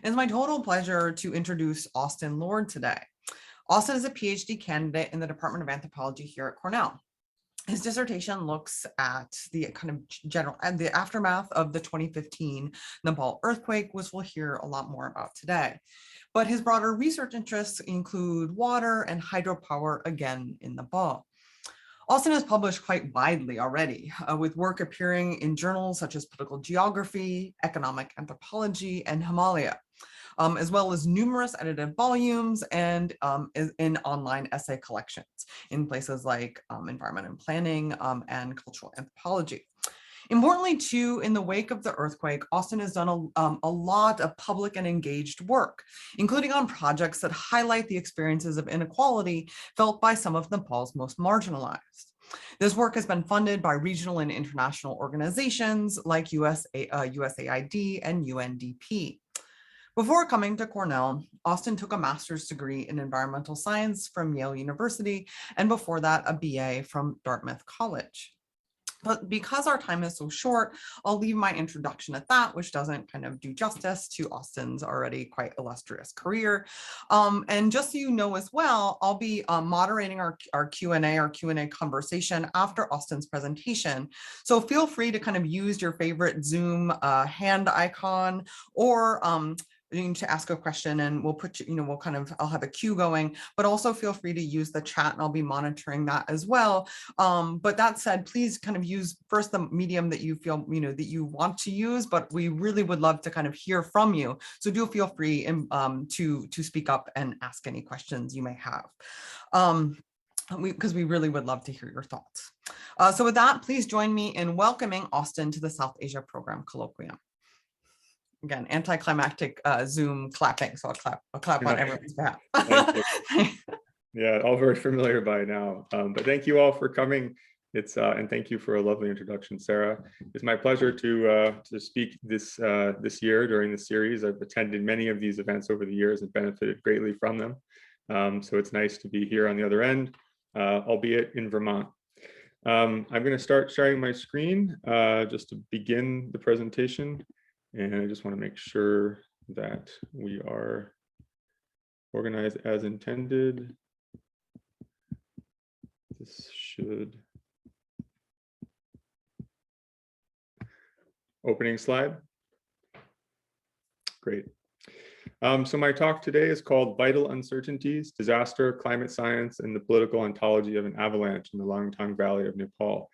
It's my total pleasure to introduce Austin Lord today. Austin is a PhD candidate in the Department of Anthropology here at Cornell. His dissertation looks at the kind of general and the aftermath of the 2015 Nepal earthquake, which we'll hear a lot more about today. But his broader research interests include water and hydropower, again in Nepal. Austin has published quite widely already, with work appearing in journals such as Political Geography, Economic Anthropology, and Himalaya, as well as numerous edited volumes and in online essay collections in places like Environment and Planning and Cultural Anthropology. Importantly, too, in the wake of the earthquake, Austin has done a lot of public and engaged work, including on projects that highlight the experiences of inequality felt by some of Nepal's most marginalized. This work has been funded by regional and international organizations like USAID and UNDP. Before coming to Cornell, Austin took a master's degree in environmental science from Yale University, and before that, a BA from Dartmouth College. But because our time is so short, I'll leave my introduction at that, which doesn't kind of do justice to Austin's already quite illustrious career. And just so you know as well, I'll be moderating our Q&A conversation after Austin's presentation. So feel free to kind of use your favorite Zoom hand icon or to ask a question, and we'll put I'll have a queue going, but also feel free to use the chat and I'll be monitoring that as well. But that said, please kind of use first the medium that you feel, that you want to use, but we really would love to kind of hear from you. So do feel free to speak up and ask any questions you may have. Because we really would love to hear your thoughts. So with that, please join me in welcoming Austin to the South Asia Program Colloquium. Again, anticlimactic Zoom clapping, so I'll clap on everyone's behalf. Yeah, all very familiar by now, but thank you all for coming. And thank you for a lovely introduction, Sarah. It's my pleasure to speak this year during the series. I've attended many of these events over the years and benefited greatly from them. So it's nice to be here on the other end, albeit in Vermont. I'm going to start sharing my screen just to begin the presentation. And I just want to make sure that we are organized as intended. This should. Opening slide. Great. So my talk today is called Vital Uncertainties, Disaster, Climate Science, and the Political Ontology of an Avalanche in the Langtang Valley of Nepal.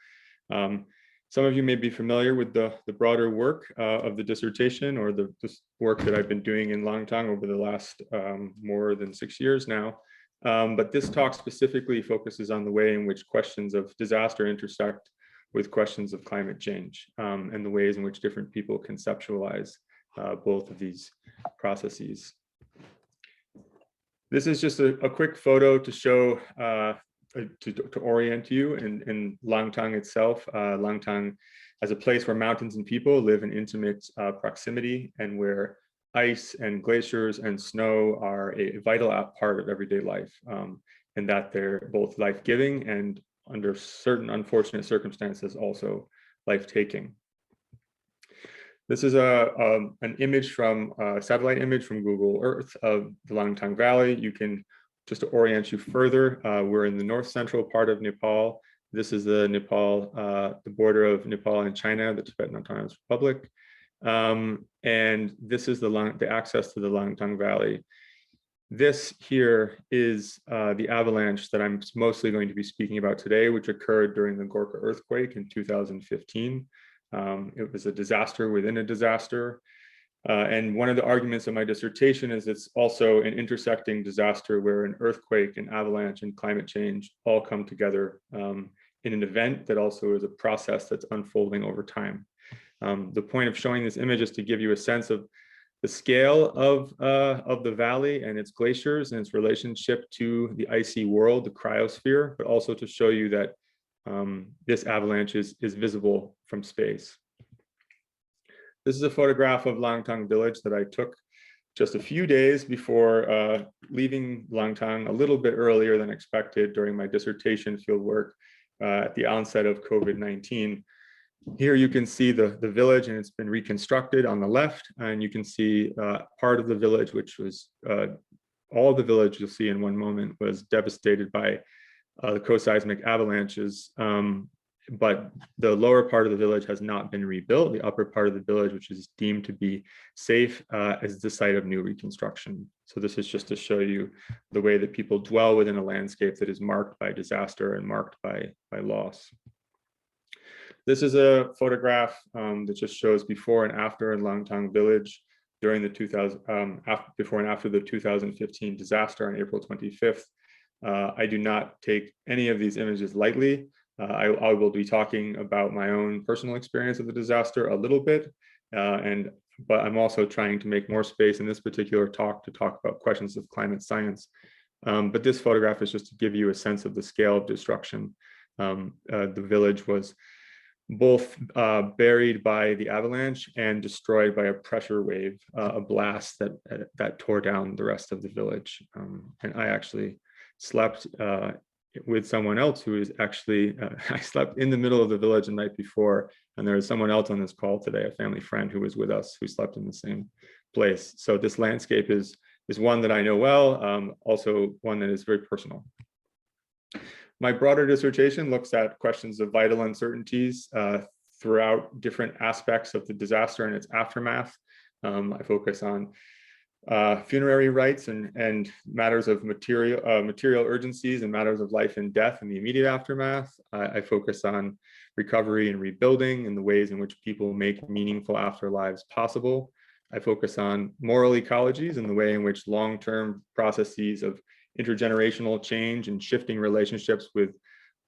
Some of you may be familiar with the broader work of the dissertation, or the work that I've been doing in Langtang over the last more than 6 years now. But this talk specifically focuses on the way in which questions of disaster intersect with questions of climate change, and the ways in which different people conceptualize both of these processes. This is just a quick photo to show to orient you in Langtang itself. Langtang as a place where mountains and people live in intimate proximity, and where ice and glaciers and snow are a vital part of everyday life, and that they're both life-giving and, under certain unfortunate circumstances, also life-taking. This is an image from a satellite image from Google Earth of the Langtang Valley. You can, just to orient you further, we're in the north central part of Nepal. This is the border of Nepal and China, the Tibetan Autonomous Republic. And this is the access to the Langtang Valley. This here is the avalanche that I'm mostly going to be speaking about today, which occurred during the Gorkha earthquake in 2015. It was a disaster within a disaster. And one of the arguments of my dissertation is it's also an intersecting disaster where an earthquake, an avalanche, and climate change all come together in an event that also is a process that's unfolding over time. The point of showing this image is to give you a sense of the scale of the valley and its glaciers and its relationship to the icy world, the cryosphere, but also to show you that this avalanche is visible from space. This is a photograph of Langtang village that I took just a few days before leaving Langtang, a little bit earlier than expected during my dissertation fieldwork at the onset of COVID-19. Here you can see the village, and it's been reconstructed on the left, and you can see part of the village, which was all the village you'll see in one moment was devastated by the co-seismic avalanches. But the lower part of the village has not been rebuilt. The upper part of the village, which is deemed to be safe, is the site of new reconstruction. So this is just to show you the way that people dwell within a landscape that is marked by disaster and marked by loss. This is a photograph that just shows before and after in Langtang village during the before and after the 2015 disaster on April 25th. I do not take any of these images lightly. I will be talking about my own personal experience of the disaster a little bit, but I'm also trying to make more space in this particular talk to talk about questions of climate science. But this photograph is just to give you a sense of the scale of destruction. The village was both buried by the avalanche and destroyed by a pressure wave, a blast that tore down the rest of the village. And I actually slept with someone else who is actually, I slept in the middle of the village the night before, and there was someone else on this call today, a family friend who was with us, who slept in the same place. So this landscape is one that I know well, also one that is very personal. My broader dissertation looks at questions of vital uncertainties throughout different aspects of the disaster and its aftermath. I focus on funerary rites and matters of material urgencies and matters of life and death in the immediate aftermath. I focus on recovery and rebuilding and the ways in which people make meaningful afterlives possible. I focus on moral ecologies and the way in which long-term processes of intergenerational change and shifting relationships with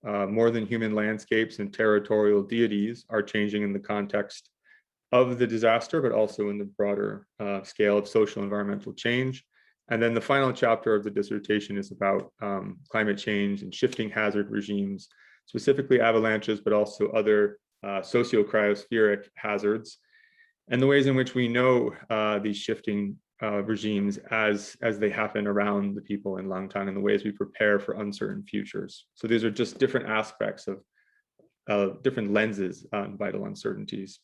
more than human landscapes and territorial deities are changing in the context of the disaster, but also in the broader scale of social environmental change. And then the final chapter of the dissertation is about climate change and shifting hazard regimes, specifically avalanches, but also other socio-cryospheric hazards, and the ways in which we know these shifting regimes as they happen around the people in Langtang, and the ways we prepare for uncertain futures. So these are just different aspects of different lenses on vital uncertainties.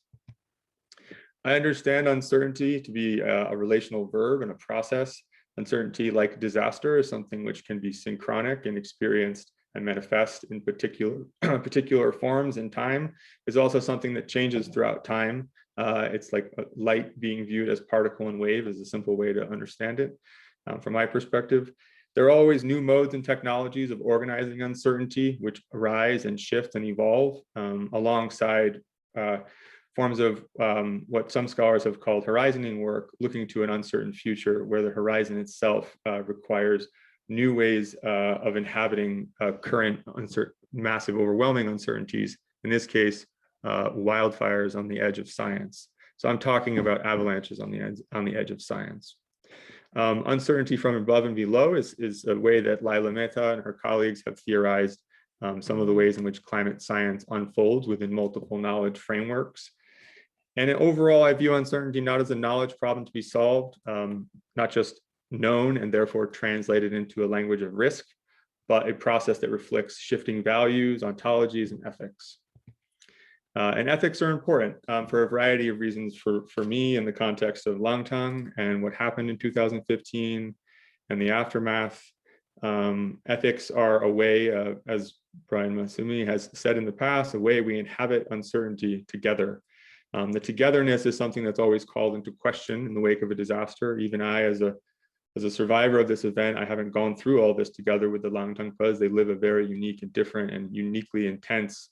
I understand uncertainty to be a relational verb and a process. Uncertainty, like disaster, is something which can be synchronic and experienced and manifest in particular forms in time. Is also something that changes throughout time. It's like light being viewed as particle and wave is a simple way to understand it. From my perspective, there are always new modes and technologies of organizing uncertainty, which arise and shift and evolve alongside forms of what some scholars have called horizoning work, looking to an uncertain future where the horizon itself requires new ways of inhabiting current massive, overwhelming uncertainties. In this case, wildfires on the edge of science. So I'm talking about avalanches on the edge of science. Uncertainty from above and below is a way that Laila Mehta and her colleagues have theorized some of the ways in which climate science unfolds within multiple knowledge frameworks. And overall, I view uncertainty not as a knowledge problem to be solved, not just known and therefore translated into a language of risk, but a process that reflects shifting values, ontologies, and ethics. And ethics are important for a variety of reasons for me in the context of Langtang and what happened in 2015 and the aftermath. Ethics are a way, as Brian Masumi has said in the past, a way we inhabit uncertainty together. The togetherness is something that's always called into question in the wake of a disaster. Even I, as a survivor of this event, I haven't gone through all this together with the Langtang because they live a very unique and different and uniquely intense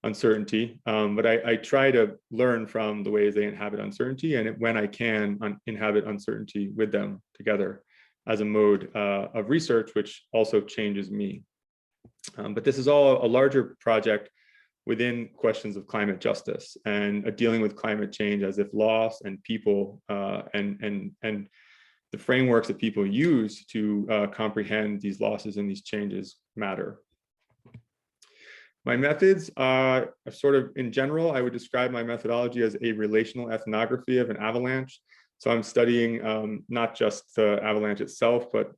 uncertainty. But I try to learn from the ways they inhabit uncertainty, and when I can, inhabit uncertainty with them together as a mode of research, which also changes me. But this is all a larger project within questions of climate justice and dealing with climate change as if loss and people and the frameworks that people use to comprehend these losses and these changes matter. My methods are sort of, in general, I would describe my methodology as a relational ethnography of an avalanche. So I'm studying not just the avalanche itself, but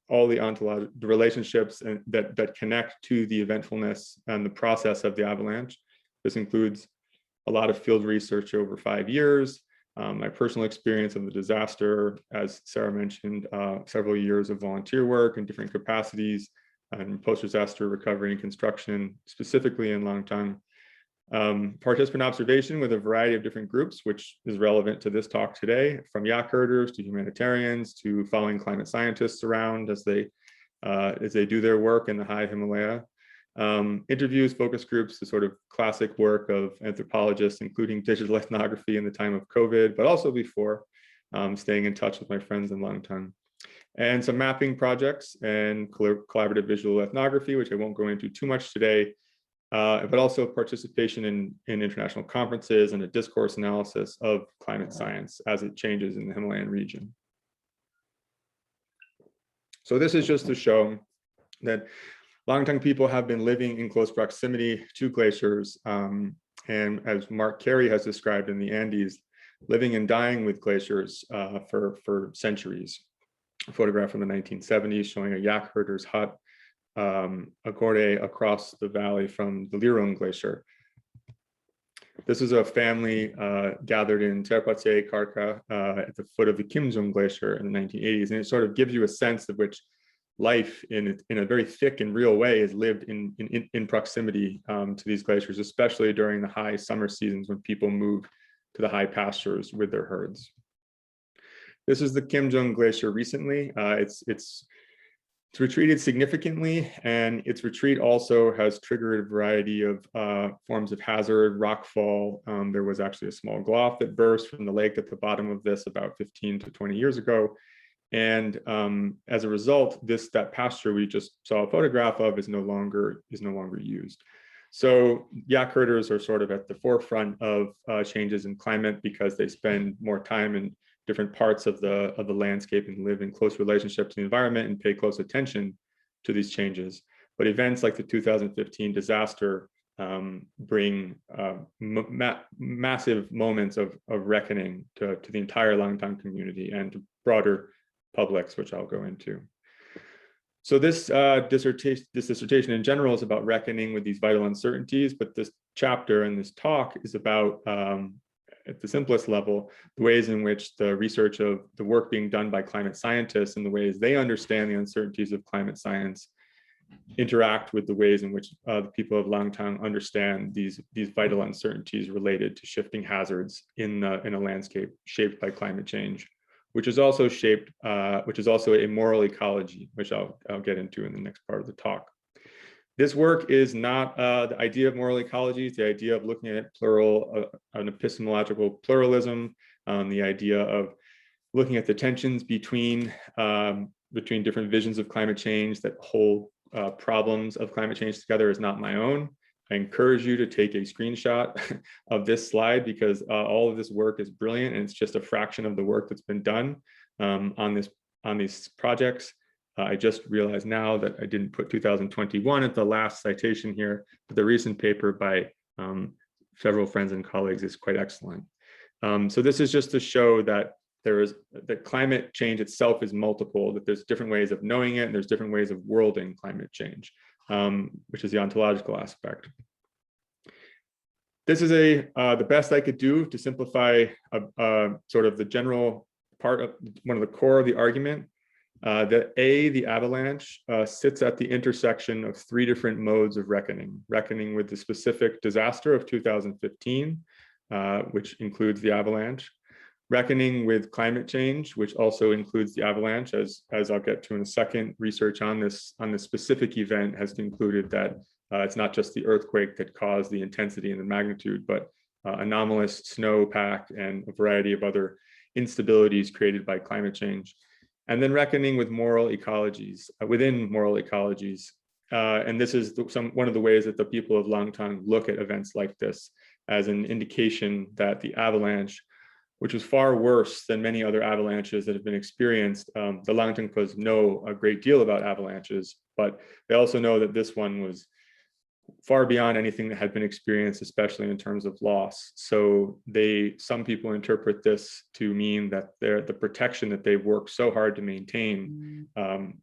all the ontological relationships that connect to the eventfulness and the process of the avalanche. This includes a lot of field research over 5 years, my personal experience of the disaster, as Sarah mentioned, several years of volunteer work in different capacities and post-disaster recovery and construction, specifically in Langtang. Participant observation with a variety of different groups, which is relevant to this talk today, from yak herders to humanitarians to following climate scientists around as they do their work in the high Himalaya. Interviews, focus groups, the sort of classic work of anthropologists, including digital ethnography in the time of COVID, but also before, staying in touch with my friends in Langtang. And some mapping projects and collaborative visual ethnography, which I won't go into too much today, but also participation in international conferences and a discourse analysis of climate science as it changes in the Himalayan region. So this is just to show that Langtang people have been living in close proximity to glaciers, and as Mark Carey has described in the Andes, living and dying with glaciers for centuries. A photograph from the 1970s showing a yak herder's hut, a gorde across the valley from the Lirung Glacier. This is a family gathered in Terpatse Karka at the foot of the Jong Glacier in the 1980s, and it sort of gives you a sense of which life in a very thick and real way is lived in proximity to these glaciers, especially during the high summer seasons when people move to the high pastures with their herds. This is the Jong Glacier recently. It's retreated significantly, and its retreat also has triggered a variety of forms of hazard, rockfall. There was actually a small gloff that burst from the lake at the bottom of this about 15 to 20 years ago. And as a result, that pasture we just saw a photograph of is no longer used. So yak herders are sort of at the forefront of changes in climate because they spend more time in different parts of the landscape and live in close relationship to the environment and pay close attention to these changes. But events like the 2015 disaster bring massive moments of reckoning to the entire Langtang community and to broader publics, which I'll go into. So this dissertation in general is about reckoning with these vital uncertainties, but this chapter and this talk is about, at the simplest level, the ways in which the research of the work being done by climate scientists and the ways they understand the uncertainties of climate science interact with the ways in which the people of Langtang understand these vital uncertainties related to shifting hazards in a landscape shaped by climate change, which is also a moral ecology, which I'll get into in the next part of the talk. This work is not the idea of moral ecology, it's the idea of looking at an epistemological pluralism, the idea of looking at the tensions between different visions of climate change that hold problems of climate change together is not my own. I encourage you to take a screenshot of this slide because all of this work is brilliant and it's just a fraction of the work that's been done on these projects. I just realized now that I didn't put 2021 at the last citation here, but the recent paper by several friends and colleagues is quite excellent. So this is just to show that that climate change itself is multiple, that there's different ways of knowing it, and there's different ways of worlding climate change, which is the ontological aspect. This is the best I could do to simplify sort of the general part of one of the core of the argument, that the avalanche sits at the intersection of three different modes of reckoning with the specific disaster of 2015, which includes the avalanche, reckoning with climate change, which also includes the avalanche, as I'll get to in a second. Research on this specific event has concluded that it's not just the earthquake that caused the intensity and the magnitude, but anomalous snowpack and a variety of other instabilities created by climate change. And then reckoning with moral ecologies, within moral ecologies. And this is one of the ways that the people of Langtang look at events like this as an indication that the avalanche, which was far worse than many other avalanches that have been experienced. The Langtangpas know a great deal about avalanches, but they also know that this one was far beyond anything that had been experienced, especially in terms of loss. So some people interpret this to mean that the protection that they've worked so hard to maintain,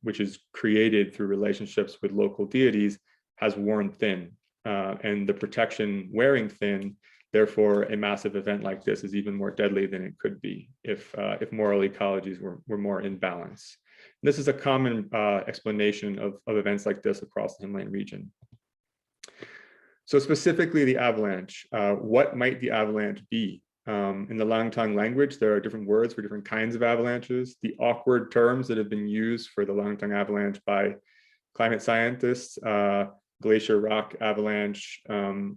which is created through relationships with local deities, has worn thin. And the protection wearing thin Therefore, a massive event like this is even more deadly than it could be if moral ecologies were more in balance. And this is a common explanation of events like this across the Himalayan region. So specifically the avalanche, what might the avalanche be? In the Langtang language, there are different words for different kinds of avalanches. The awkward terms that have been used for the Langtang avalanche by climate scientists, glacier-rock avalanche,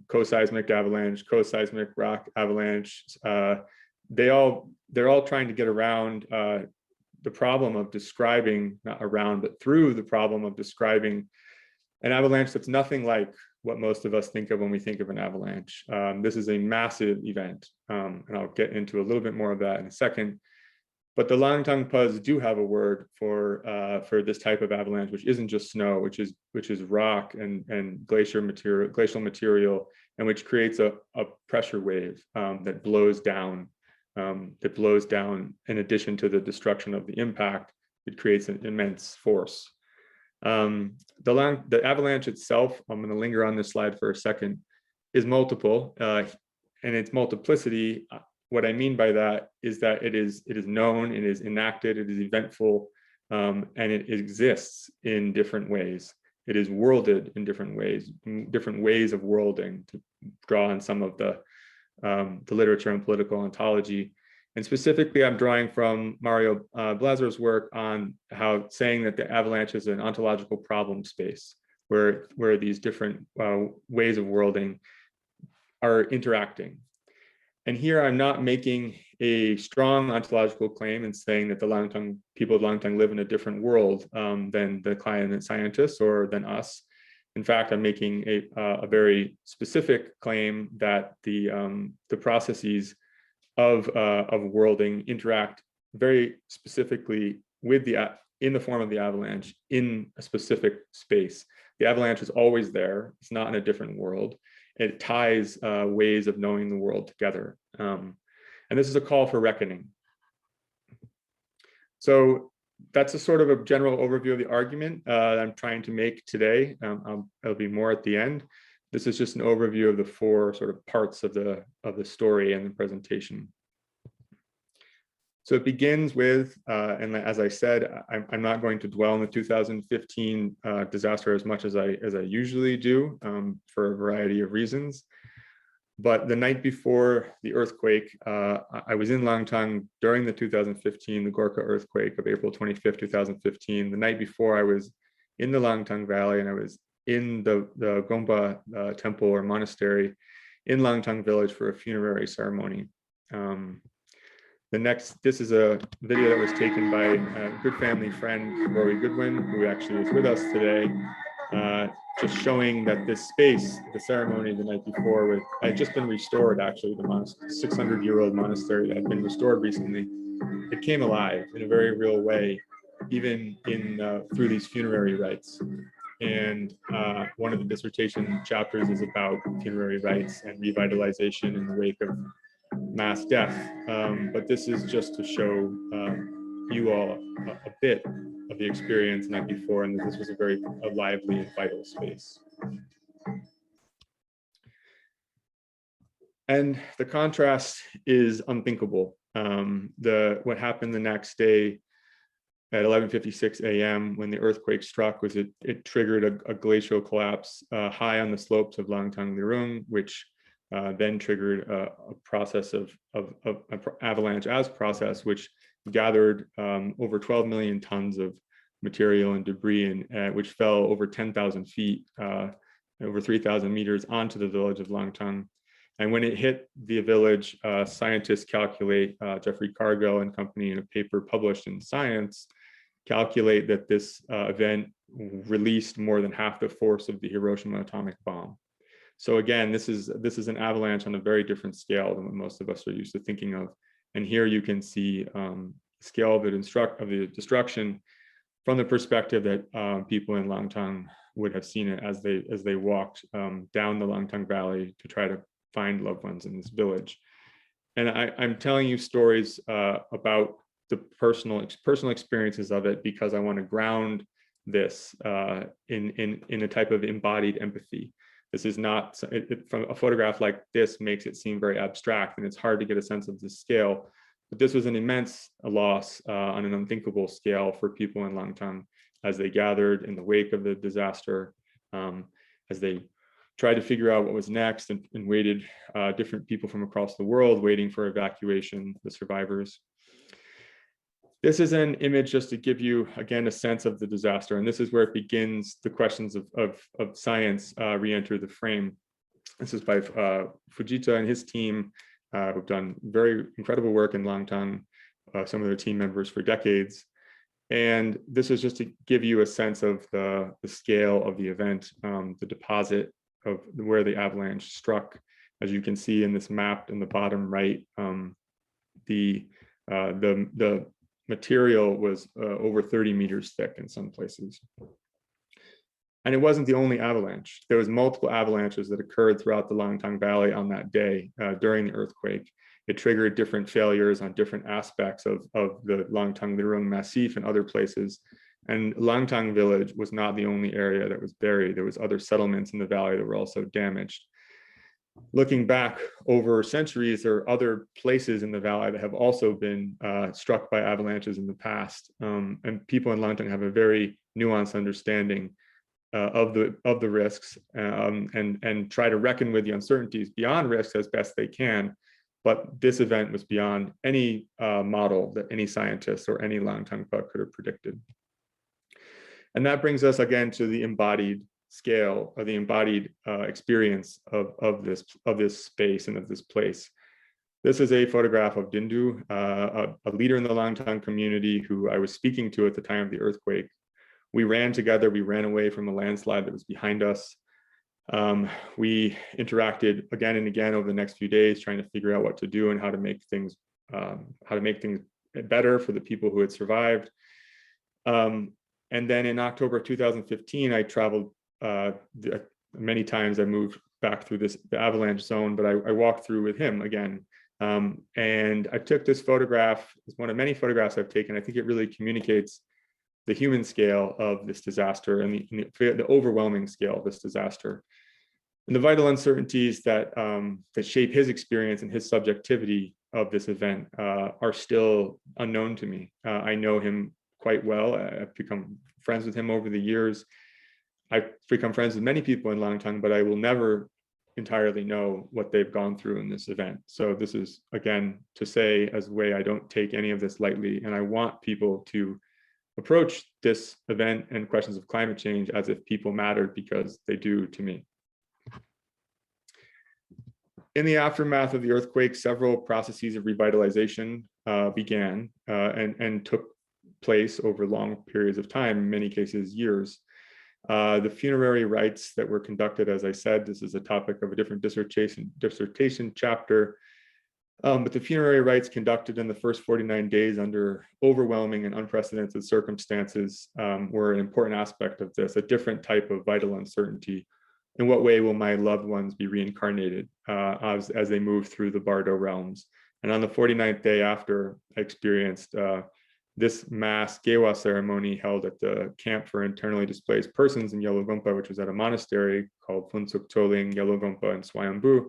co-seismic avalanche, co-seismic rock avalanche, they're all trying to get around the problem of describing, not around, but through the problem of describing an avalanche that's nothing like what most of us think of when we think of an avalanche. This is a massive event, and I'll get into a little bit more of that in a second. But the Langtang Puz do have a word for this type of avalanche, which isn't just snow, which is rock and glacial material, and which creates a pressure wave that blows down. In addition to the destruction of the impact, it creates an immense force. The avalanche itself, I'm going to linger on this slide for a second, is multiple, and its multiplicity. What I mean by that is that it is known, it is enacted, it is eventful, and it exists in different ways. It is worlded in different ways of worlding, to draw on some of the literature and political ontology. And specifically, I'm drawing from Mario Blazer's work on how saying that the avalanche is an ontological problem space, where these different ways of worlding are interacting. And here I'm not making a strong ontological claim and saying that the people of Langtang live in a different world than the climate scientists or than us. In fact, I'm making a very specific claim that the processes of worlding interact very specifically with in the form of the avalanche in a specific space. The avalanche is always there. It's not in a different world. It ties ways of knowing the world together. And this is a call for reckoning. So that's a sort of a general overview of the argument that I'm trying to make today. There'll be more at the end. This is just an overview of the four sort of parts of the story and the presentation. So it begins with, and as I said, I'm not going to dwell on the 2015 disaster as much as I usually do for a variety of reasons. But the night before the earthquake, I was in Langtang during the 2015, the Gorkha earthquake of April 25th, 2015. The night before, I was in the Langtang Valley, and I was in the Gompa temple or monastery in Langtang village for a funerary ceremony. This is a video that was taken by a good family friend, Rory Goodwin, who actually is with us today, just showing that this space, the ceremony the night before, had just been restored, actually, the 600-year-old monastery that had been restored recently. It came alive in a very real way, even through these funerary rites. And one of the dissertation chapters is about funerary rites and revitalization in the wake of mass death. But this is just to show you all a bit of the experience the night before, and this was a very lively and vital space. And the contrast is unthinkable. What happened the next day at 11:56 a.m. when the earthquake struck was it triggered a glacial collapse high on the slopes of Langtang Lirung, which then triggered a process of avalanche as process, which gathered over 12 million tons of material and debris, and which fell over 10,000 feet, over 3,000 meters onto the village of Langtang. And when it hit the village, scientists calculate, Jeffrey Cargill and company in a paper published in Science, calculate that this event released more than half the force of the Hiroshima atomic bomb. So again, this is an avalanche on a very different scale than what most of us are used to thinking of. And here you can see the scale of the destruction from the perspective that people in Langtang would have seen it as they walked down the Langtang Valley to try to find loved ones in this village. And I'm telling you stories about the personal experiences of it because I want to ground this in a type of embodied empathy. This is not, from a photograph like this makes it seem very abstract, and it's hard to get a sense of the scale. But this was an immense loss on an unthinkable scale for people in Langtang as they gathered in the wake of the disaster, as they tried to figure out what was next, and waited, different people from across the world waiting for evacuation, the survivors. This is an image just to give you, again, a sense of the disaster. And this is where it begins, the questions of science re-enter the frame. This is by Fujita and his team, who've done very incredible work in Langtang, some of their team members for decades. And this is just to give you a sense of the scale of the event, the deposit of where the avalanche struck. As you can see in this map in the bottom right, the material was over 30 meters thick in some places. And it wasn't the only avalanche. There was multiple avalanches that occurred throughout the Langtang Valley on that day during the earthquake. It triggered different failures on different aspects of the Langtang Lirung Massif and other places. And Langtang village was not the only area that was buried. There was other settlements in the valley that were also damaged. Looking back over centuries, there are other places in the valley that have also been struck by avalanches in the past. And people in Langtang have a very nuanced understanding of the risks, and try to reckon with the uncertainties beyond risks as best they can. But this event was beyond any model that any scientist or any Langtang Phut could have predicted. And that brings us again to the embodied scale, or the embodied experience of this space and of this place. This is a photograph of Dindu, a leader in the Langtang community who I was speaking to at the time of the earthquake. We ran together, we ran away from a landslide that was behind us. We interacted again and again over the next few days, trying to figure out what to do and how to make things better for the people who had survived. And then in October 2015, I traveled many times. I moved back through the avalanche zone, but I walked through with him again. And I took this photograph. It's one of many photographs I've taken. I think it really communicates the human scale of this disaster and the overwhelming scale of this disaster. And the vital uncertainties that shape his experience and his subjectivity of this event are still unknown to me. I know him quite well. I've become friends with him over the years. I've become friends with many people in Langtang, but I will never entirely know what they've gone through in this event. So this is, again, to say as a way I don't take any of this lightly, and I want people to approach this event and questions of climate change as if people mattered, because they do to me. In the aftermath of the earthquake, several processes of revitalization began and took place over long periods of time, in many cases years. The funerary rites that were conducted, as I said, this is a topic of a different dissertation chapter, but the funerary rites conducted in the first 49 days under overwhelming and unprecedented circumstances were an important aspect of this, a different type of vital uncertainty. In what way will my loved ones be reincarnated as they move through the Bardo realms? And on the 49th day after, I experienced this mass Gewa ceremony held at the camp for internally displaced persons in Yelogompa, which was at a monastery called Phuntsuk Choling, Yelogompa, and Swayambhu.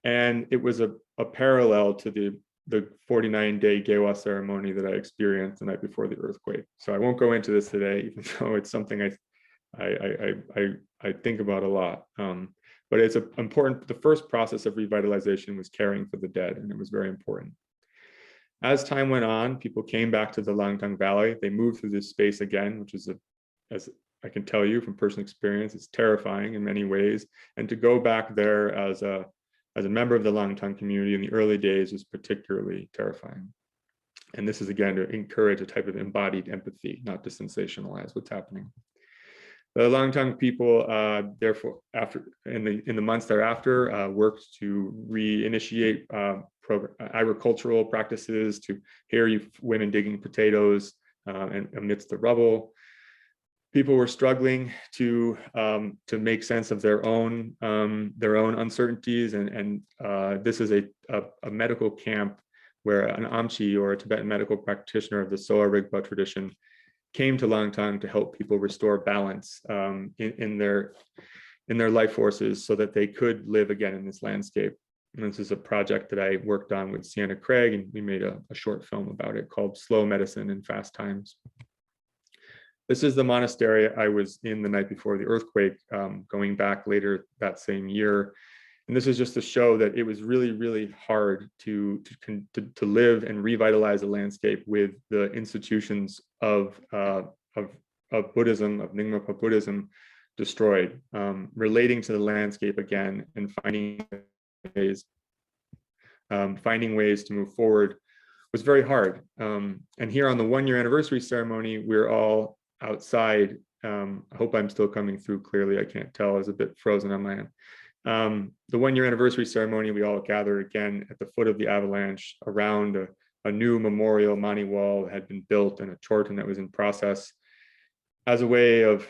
And it was a parallel to the 49-day Gewa ceremony that I experienced the night before the earthquake. So I won't go into this today, even though it's something I think about a lot. But it's important. The first process of revitalization was caring for the dead, and it was very important. As time went on, people came back to the Langtang Valley. They moved through this space again, which is, as I can tell you from personal experience, it's terrifying in many ways. And to go back there as a member of the Langtang community in the early days was particularly terrifying. And this is, again, to encourage a type of embodied empathy, not to sensationalize what's happening. The Langtang people, therefore, in the months thereafter, worked to reinitiate agricultural practices, to hear women digging potatoes and amidst the rubble. People were struggling to make sense of their own uncertainties, and this is a medical camp where an Amchi, or a Tibetan medical practitioner of the Soa Rigpa tradition, came to Langtang to help people restore balance in in their life forces so that they could live again in this landscape. And this is a project that I worked on with Sienna Craig, and we made a short film about it called Slow Medicine in Fast Times. This is the monastery I was in the night before the earthquake, going back later that same year. And this is just to show that it was really, really hard to live and revitalize a landscape with the institutions of Buddhism, of Nyingma Buddhism, destroyed. Relating to the landscape again and finding ways to move forward was very hard. And here on the 1-year anniversary ceremony, we're all outside. I hope I'm still coming through clearly. I can't tell. I was a bit frozen on my end. The 1-year anniversary ceremony, we all gathered again at the foot of the avalanche around a new memorial Mani wall that had been built and a chorten that was in process as a way of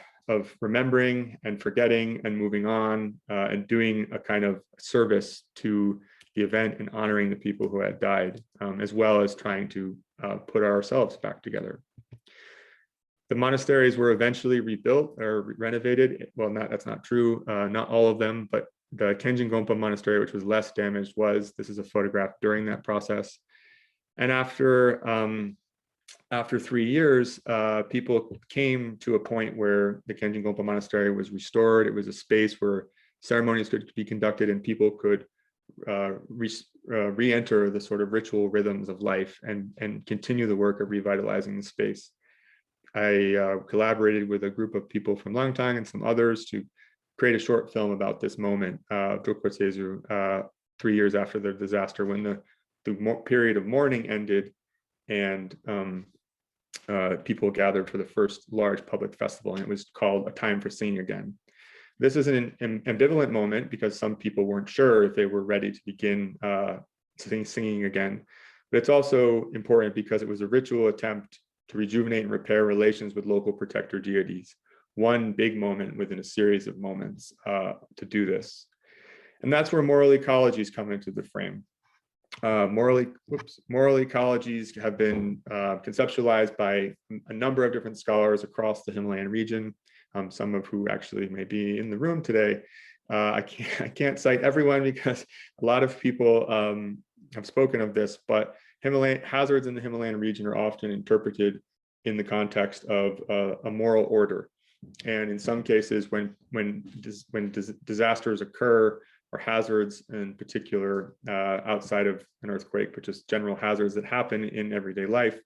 remembering and forgetting and moving on, and doing a kind of service to the event and honoring the people who had died, as well as trying to put ourselves back together. The monasteries were eventually rebuilt or renovated. Well, that's not true. Not all of them, but the Kenjin Gompa monastery, which was less damaged, was. This is a photograph during that process. And after 3 years, people came to a point where the Kenjin Gompa monastery was restored. It was a space where ceremonies could be conducted and people could re-enter the sort of ritual rhythms of life and continue the work of revitalizing the space. I collaborated with a group of people from Langtang and some others to create a short film about this moment, Drukpa Tezu, 3 years after the disaster, when the period of mourning ended and people gathered for the first large public festival, and it was called A Time for Singing Again. This is an ambivalent moment because some people weren't sure if they were ready to begin singing again, but it's also important because it was a ritual attempt to rejuvenate and repair relations with local protector deities. One big moment within a series of moments to do this. And that's where moral ecologies come into the frame. Moral ecologies have been conceptualized by a number of different scholars across the Himalayan region, some of who actually may be in the room today. I can't cite everyone because a lot of people have spoken of this, but Himalayan hazards in the Himalayan region are often interpreted in the context of a moral order. And in some cases, when disasters occur, or hazards in particular, outside of an earthquake, but just general hazards that happen in everyday life,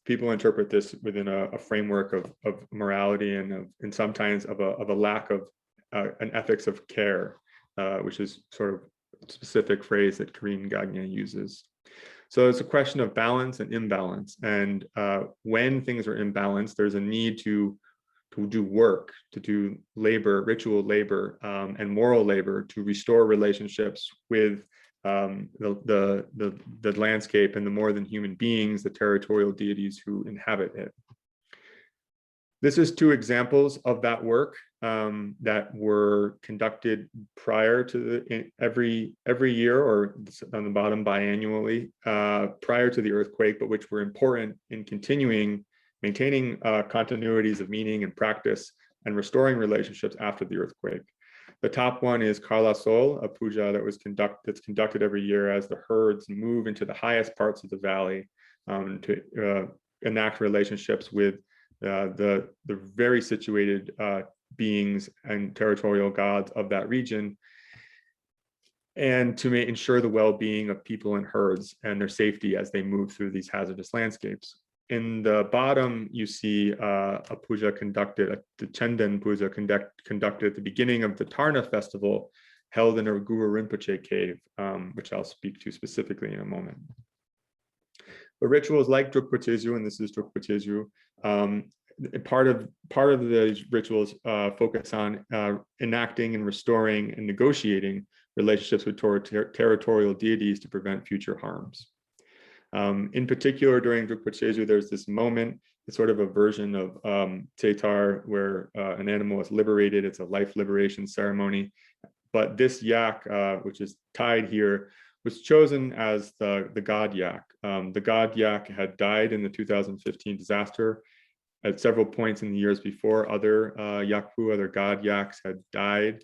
people interpret this within a framework of morality and sometimes of a lack of an ethics of care, which is sort of a specific phrase that Karine Gagne uses. So it's a question of balance and imbalance. And when things are imbalanced, there's a need to do work, to do labor, ritual labor, and moral labor to restore relationships with the landscape and the more than human beings, the territorial deities who inhabit it. This is 2 examples of that work that were conducted prior to every year, or on the bottom biannually, prior to the earthquake, but which were important in maintaining continuities of meaning and practice and restoring relationships after the earthquake. The top one is Karla Sol, a puja that's conducted every year as the herds move into the highest parts of the valley to enact relationships with the very situated beings and territorial gods of that region, and to ensure the well-being of people and herds and their safety as they move through these hazardous landscapes. In the bottom, you see a puja conducted, the Chendan puja conducted at the beginning of the Tarna festival, held in a Guru Rinpoche cave, which I'll speak to specifically in a moment. But rituals like Drukpa Tezu, and this is Drukpa Tezu, part of the rituals focus on enacting and restoring and negotiating relationships with territorial deities to prevent future harms. In particular, during Drukpa Tezu, there's this moment, it's sort of a version of Tetar, where an animal is liberated. It's a life liberation ceremony. But this yak, which is tied here, was chosen as the god yak. The god yak had died in the 2015 disaster. At several points in the years before, other yakpu, other god yaks had died.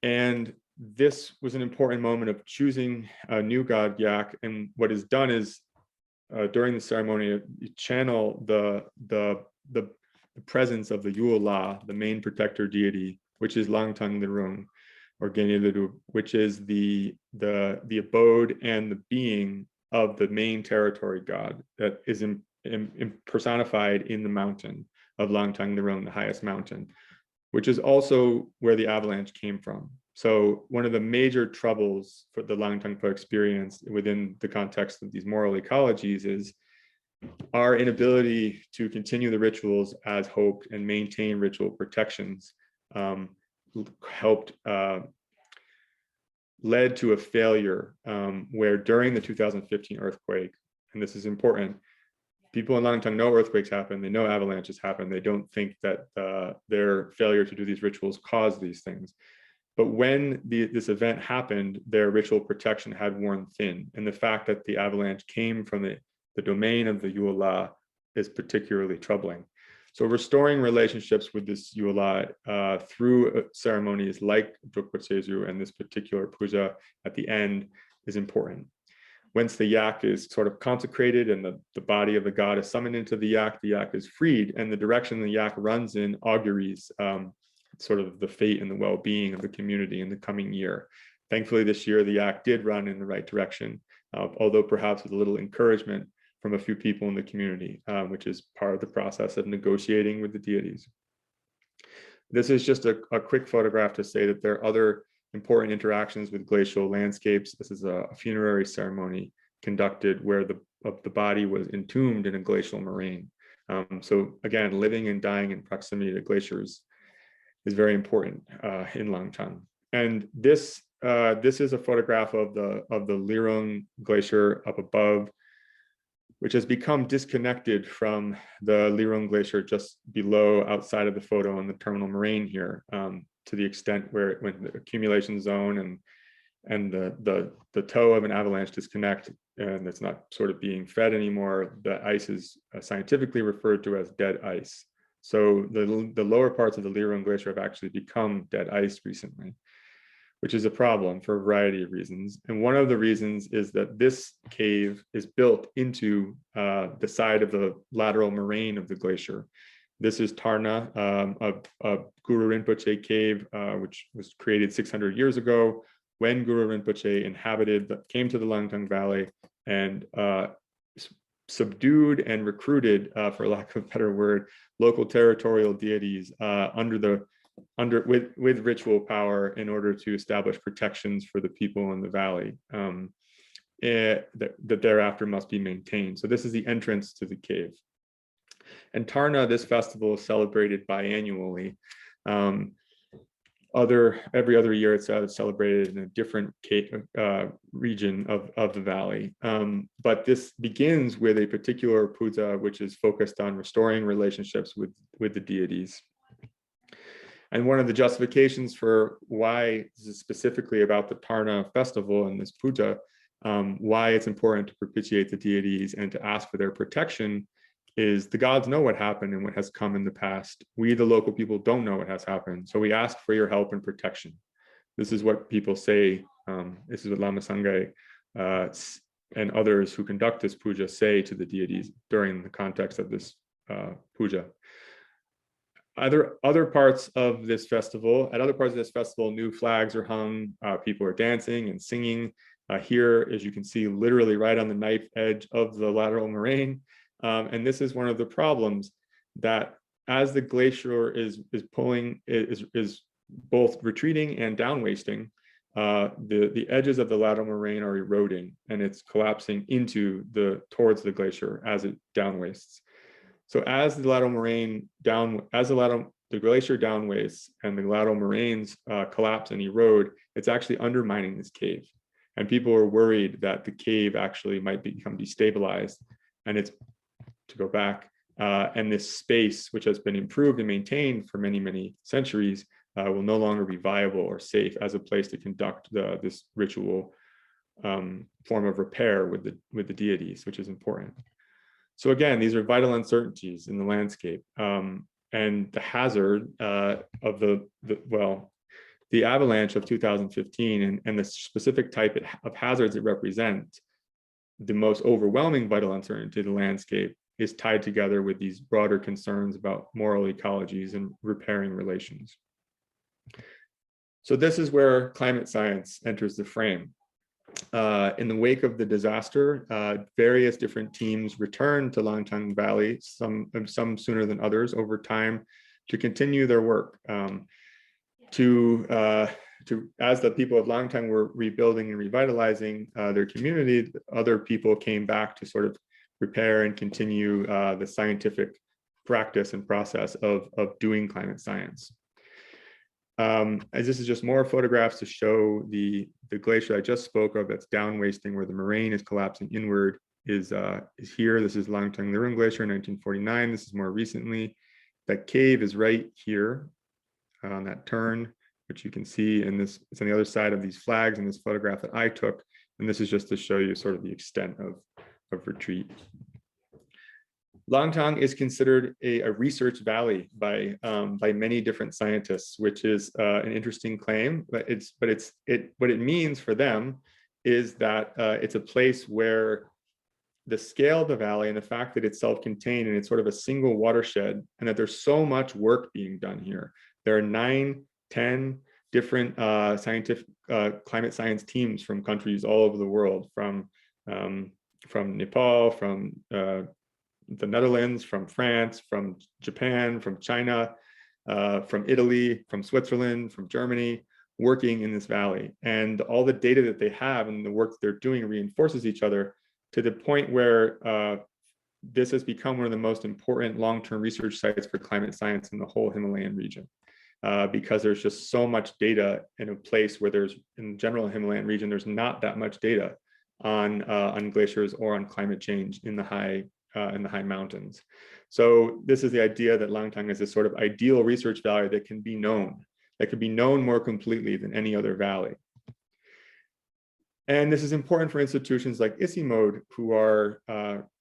And this was an important moment of choosing a new god Yak. And what is done is during the ceremony, you channel the presence of the Yule La, the main protector deity, which is Langtang Lirung, or Geni Lidu, which is the abode and the being of the main territory god that is personified in the mountain of Langtang Lirung, the highest mountain, which is also where the avalanche came from. So one of the major troubles for the Langtangpa experience within the context of these moral ecologies is our inability to continue the rituals as hoped and maintain ritual protections led to a failure where during the 2015 earthquake, and this is important, people in Langtang know earthquakes happen, they know avalanches happen, they don't think that their failure to do these rituals caused these things. But when this event happened, their ritual protection had worn thin. And the fact that the avalanche came from the domain of the Yule La is particularly troubling. So restoring relationships with this Yule La through ceremonies like Drukpa Tseju and this particular puja at the end is important. Once the yak is sort of consecrated and the body of the god is summoned into the yak is freed, and the direction the yak runs in auguries sort of the fate and the well-being of the community in the coming year. Thankfully, this year, the yak did run in the right direction, although perhaps with a little encouragement from a few people in the community, which is part of the process of negotiating with the deities. This is just a quick photograph to say that there are other important interactions with glacial landscapes. This is a funerary ceremony conducted where the body was entombed in a glacial moraine. So again, living and dying in proximity to glaciers is very important in Langtang. And this is a photograph of the Lirung Glacier up above, which has become disconnected from the Lirung Glacier just below, outside of the photo, in the terminal moraine here, to the extent where it went in the accumulation zone and the toe of an avalanche disconnect, and it's not sort of being fed anymore. The ice is scientifically referred to as dead ice. So the lower parts of the Lirung Glacier have actually become dead ice recently, which is a problem for a variety of reasons. And one of the reasons is that this cave is built into the side of the lateral moraine of the glacier. This is Tarna, a Guru Rinpoche cave, which was created 600 years ago when Guru Rinpoche came to the Langtang Valley and subdued and recruited, for lack of a better word, local territorial deities with ritual power in order to establish protections for the people in the valley that thereafter must be maintained. So this is the entrance to the cave. And Tarna, this festival is celebrated biannually. Every other year it's celebrated in a different region of the valley. But this begins with a particular puja, which is focused on restoring relationships with the deities. And one of the justifications for why this is specifically about the Tarna festival and this puja, why it's important to propitiate the deities and to ask for their protection, is the gods know what happened and what has come in the past. We, the local people, don't know what has happened. So we ask for your help and protection. This is what people say. This is what Lama Sangay and others who conduct this puja say to the deities during the context of this puja. At other parts of this festival, new flags are hung, people are dancing and singing. Here, as you can see, literally right on the knife edge of the lateral moraine. And this is one of the problems, that as the glacier is both retreating and down wasting, the edges of the lateral moraine are eroding, and it's collapsing towards the glacier as it down wastes. So as the glacier down wastes and the lateral moraines collapse and erode, it's actually undermining this cave. And people are worried that the cave actually might become destabilized, and it's to go back, and this space, which has been improved and maintained for many, many centuries, will no longer be viable or safe as a place to conduct this ritual form of repair with the deities, which is important. So again, these are vital uncertainties in the landscape, and the hazard of the avalanche of 2015 and the specific type of hazards it represents, the most overwhelming vital uncertainty of the landscape, is tied together with these broader concerns about moral ecologies and repairing relations. So this is where climate science enters the frame. In the wake of the disaster, various different teams returned to Langtang Valley, some sooner than others over time, to continue their work. As the people of Langtang were rebuilding and revitalizing their community, other people came back to sort of repair and continue the scientific practice and process of doing climate science. As this is just more photographs to show the glacier I just spoke of that's down wasting, where the moraine is collapsing inward, is here. This is Langtang Glacier in 1949. This is more recently. That cave is right here on that turn, which you can see, and this it's on the other side of these flags in this photograph that I took. And this is just to show you sort of the extent of retreat. Langtang is considered a research valley by many different scientists, which is an interesting claim. But what it means for them is that it's a place where the scale of the valley and the fact that it's self-contained and it's sort of a single watershed, and that there's so much work being done here. There are 9, 10 different scientific climate science teams from countries all over the world, from Nepal, from the Netherlands, from France, from Japan, from China, from Italy, from Switzerland, from Germany, working in this valley. And all the data that they have and the work that they're doing reinforces each other to the point where this has become one of the most important long-term research sites for climate science in the whole Himalayan region. Because there's just so much data in a place where there's, in general Himalayan region, there's not that much data on glaciers or on climate change in the high mountains. So this is the idea that Langtang is this sort of ideal research valley that can be known, more completely than any other valley. And this is important for institutions like ICIMOD, who are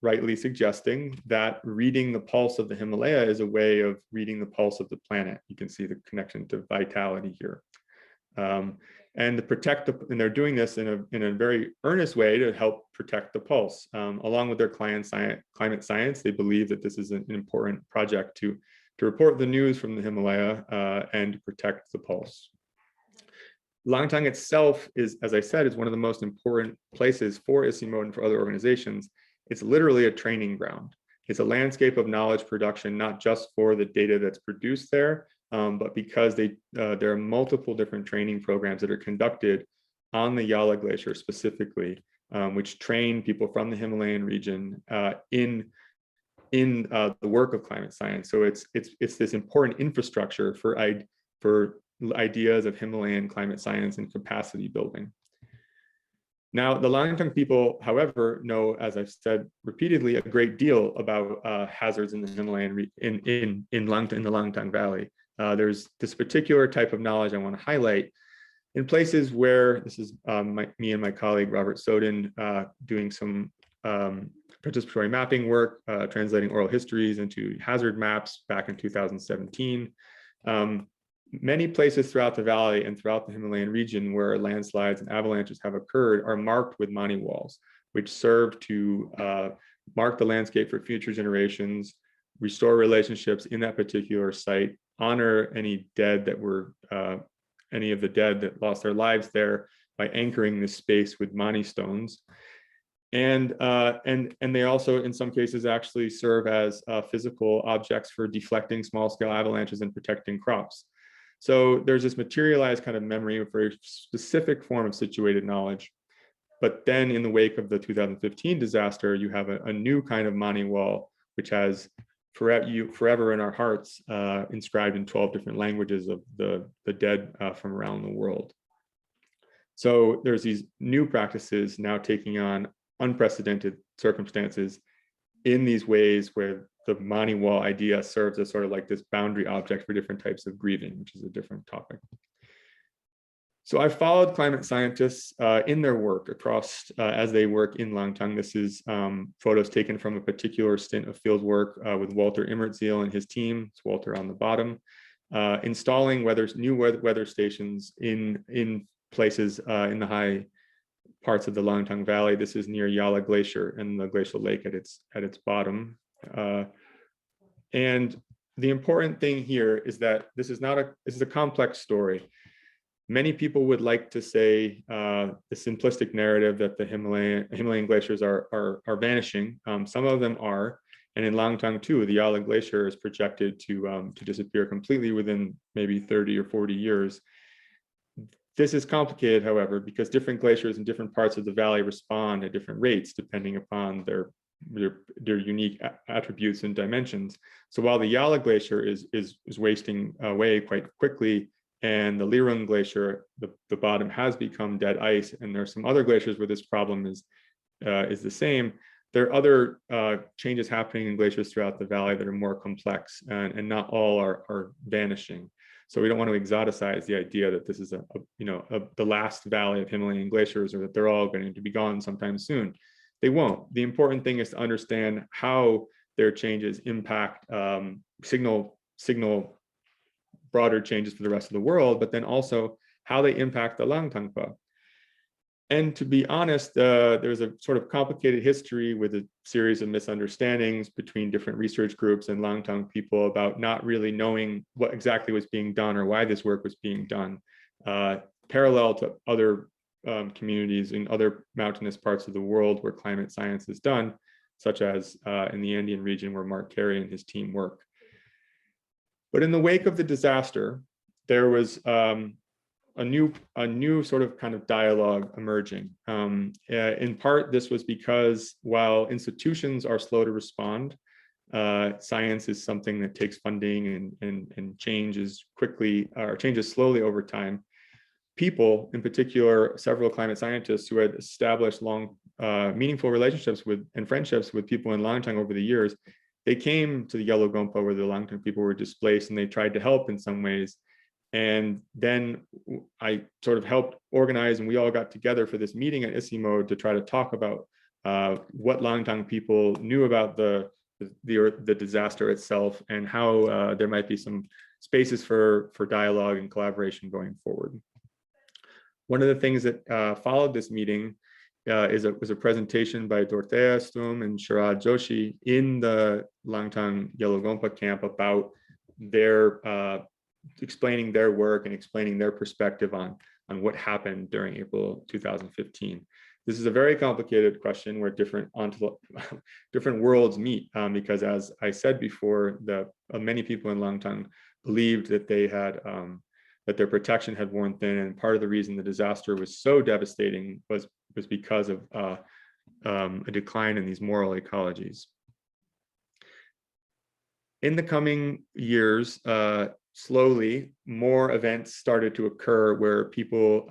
rightly suggesting that reading the pulse of the Himalaya is a way of reading the pulse of the planet. You can see the connection to vitality here. And they're doing this in a very earnest way to help protect the pulse. Along with their climate science, they believe that this is an important project to report the news from the Himalaya and to protect the pulse. Langtang itself is, as I said, is one of the most important places for ICIMOD and for other organizations. It's literally a training ground. It's a landscape of knowledge production, not just for the data that's produced there, but because there are multiple different training programs that are conducted on the Yala Glacier specifically, which train people from the Himalayan region in the work of climate science. So it's this important infrastructure for ideas of Himalayan climate science and capacity building. Now, the Langtang people, however, know, as I've said repeatedly, a great deal about hazards in the Himalayan in the Langtang Valley. There's this particular type of knowledge I want to highlight in places where this is me and my colleague Robert Soden doing some participatory mapping work, translating oral histories into hazard maps back in 2017. Many places throughout the valley and throughout the Himalayan region where landslides and avalanches have occurred are marked with mani walls, which serve to mark the landscape for future generations, restore relationships in that particular site, honor any dead that were any of the dead that lost their lives there by anchoring this space with mani stones. And they also, in some cases, actually serve as physical objects for deflecting small-scale avalanches and protecting crops. So there's this materialized kind of memory, a very specific form of situated knowledge. But then in the wake of the 2015 disaster, you have a new kind of mani wall, which has forever in our hearts, inscribed in 12 different languages of the dead from around the world. So there's these new practices now taking on unprecedented circumstances in these ways where the mani wall idea serves as sort of like this boundary object for different types of grieving, which is a different topic. So I followed climate scientists in their work across, as they work in Langtang. This is photos taken from a particular stint of field work with Walter Immertziel and his team. It's Walter on the bottom. installing new weather stations in places in the high parts of the Langtang Valley. This is near Yala Glacier and the glacial lake at its bottom. And the important thing here is that this is a complex story. Many people would like to say the simplistic narrative that the Himalayan glaciers are vanishing. Some of them are, and in Langtang too, the Yala Glacier is projected to disappear completely within maybe 30 or 40 years. This is complicated, however, because different glaciers in different parts of the valley respond at different rates depending upon their unique attributes and dimensions. So while the Yala Glacier is wasting away quite quickly, and the Lirung Glacier, the bottom has become dead ice, and there are some other glaciers where this problem is the same. There are other changes happening in glaciers throughout the valley that are more complex, and not all are vanishing. So we don't want to exoticize the idea that this is the last valley of Himalayan glaciers, or that they're all going to be gone sometime soon. They won't. The important thing is to understand how their changes impact signal broader changes for the rest of the world, but then also how they impact the Langtangpa. And to be honest, there's a sort of complicated history with a series of misunderstandings between different research groups and Langtang people about not really knowing what exactly was being done or why this work was being done, parallel to other communities in other mountainous parts of the world where climate science is done, such as in the Andean region where Mark Carey and his team work. But in the wake of the disaster, there was a new sort of kind of dialogue emerging. In part, this was because while institutions are slow to respond, science is something that takes funding and changes quickly or changes slowly over time. People, in particular, several climate scientists who had established long, meaningful relationships with and friendships with people in Langtang over the years, they came to the Yellow Gompa where the Langtang people were displaced, and they tried to help in some ways. And then I sort of helped organize, and we all got together for this meeting at Isimo to try to talk about what Langtang people knew about the disaster itself, and how there might be some spaces for dialogue and collaboration going forward. One of the things that followed this meeting was a presentation by Dortea Stum and Sharad Joshi in the Langtang Yellow Gompa camp about their explaining their work and explaining their perspective on what happened during April 2015. This is a very complicated question where different worlds meet, because as I said before, many people in Langtang believed that they had that their protection had worn thin, and part of the reason the disaster was so devastating was because of a decline in these moral ecologies. In the coming years, slowly, more events started to occur where people,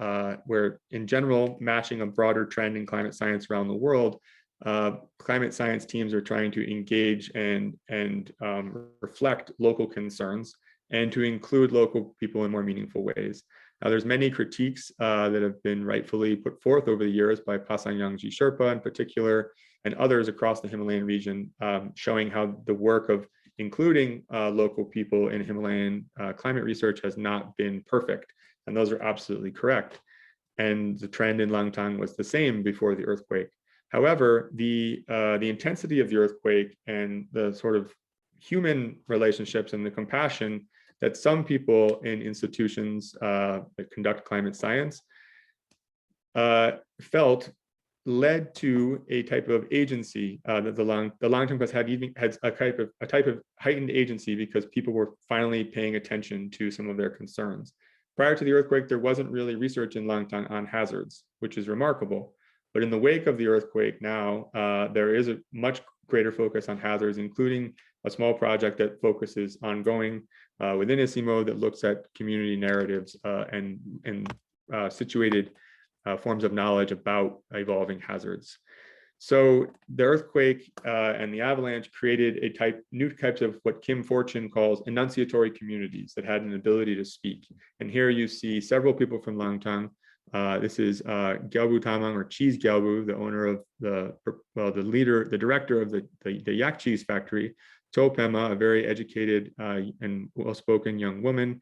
where in general, matching a broader trend in climate science around the world, climate science teams are trying to engage and reflect local concerns and to include local people in more meaningful ways. Now, there's many critiques that have been rightfully put forth over the years by Pasang Yangji Sherpa in particular, and others across the Himalayan region, showing how the work of including local people in Himalayan climate research has not been perfect. And those are absolutely correct. And the trend in Langtang was the same before the earthquake. However, the intensity of the earthquake and the sort of human relationships and the compassion that some people in institutions that conduct climate science felt led to a type of agency that the Langtangpas had a type of heightened agency because people were finally paying attention to some of their concerns. Prior to the earthquake, there wasn't really research in Langtang on hazards, which is remarkable. But in the wake of the earthquake now, there is a much greater focus on hazards, including a small project that focuses ongoing within Isimo that looks at community narratives and situated forms of knowledge about evolving hazards. So the earthquake and the avalanche created new types of what Kim Fortune calls enunciatory communities that had an ability to speak. And here you see several people from Langtang. This is Gyalbu Tamang, or Cheese Gyalbu, the owner of the director of the yak cheese factory, Topema, a very educated and well-spoken young woman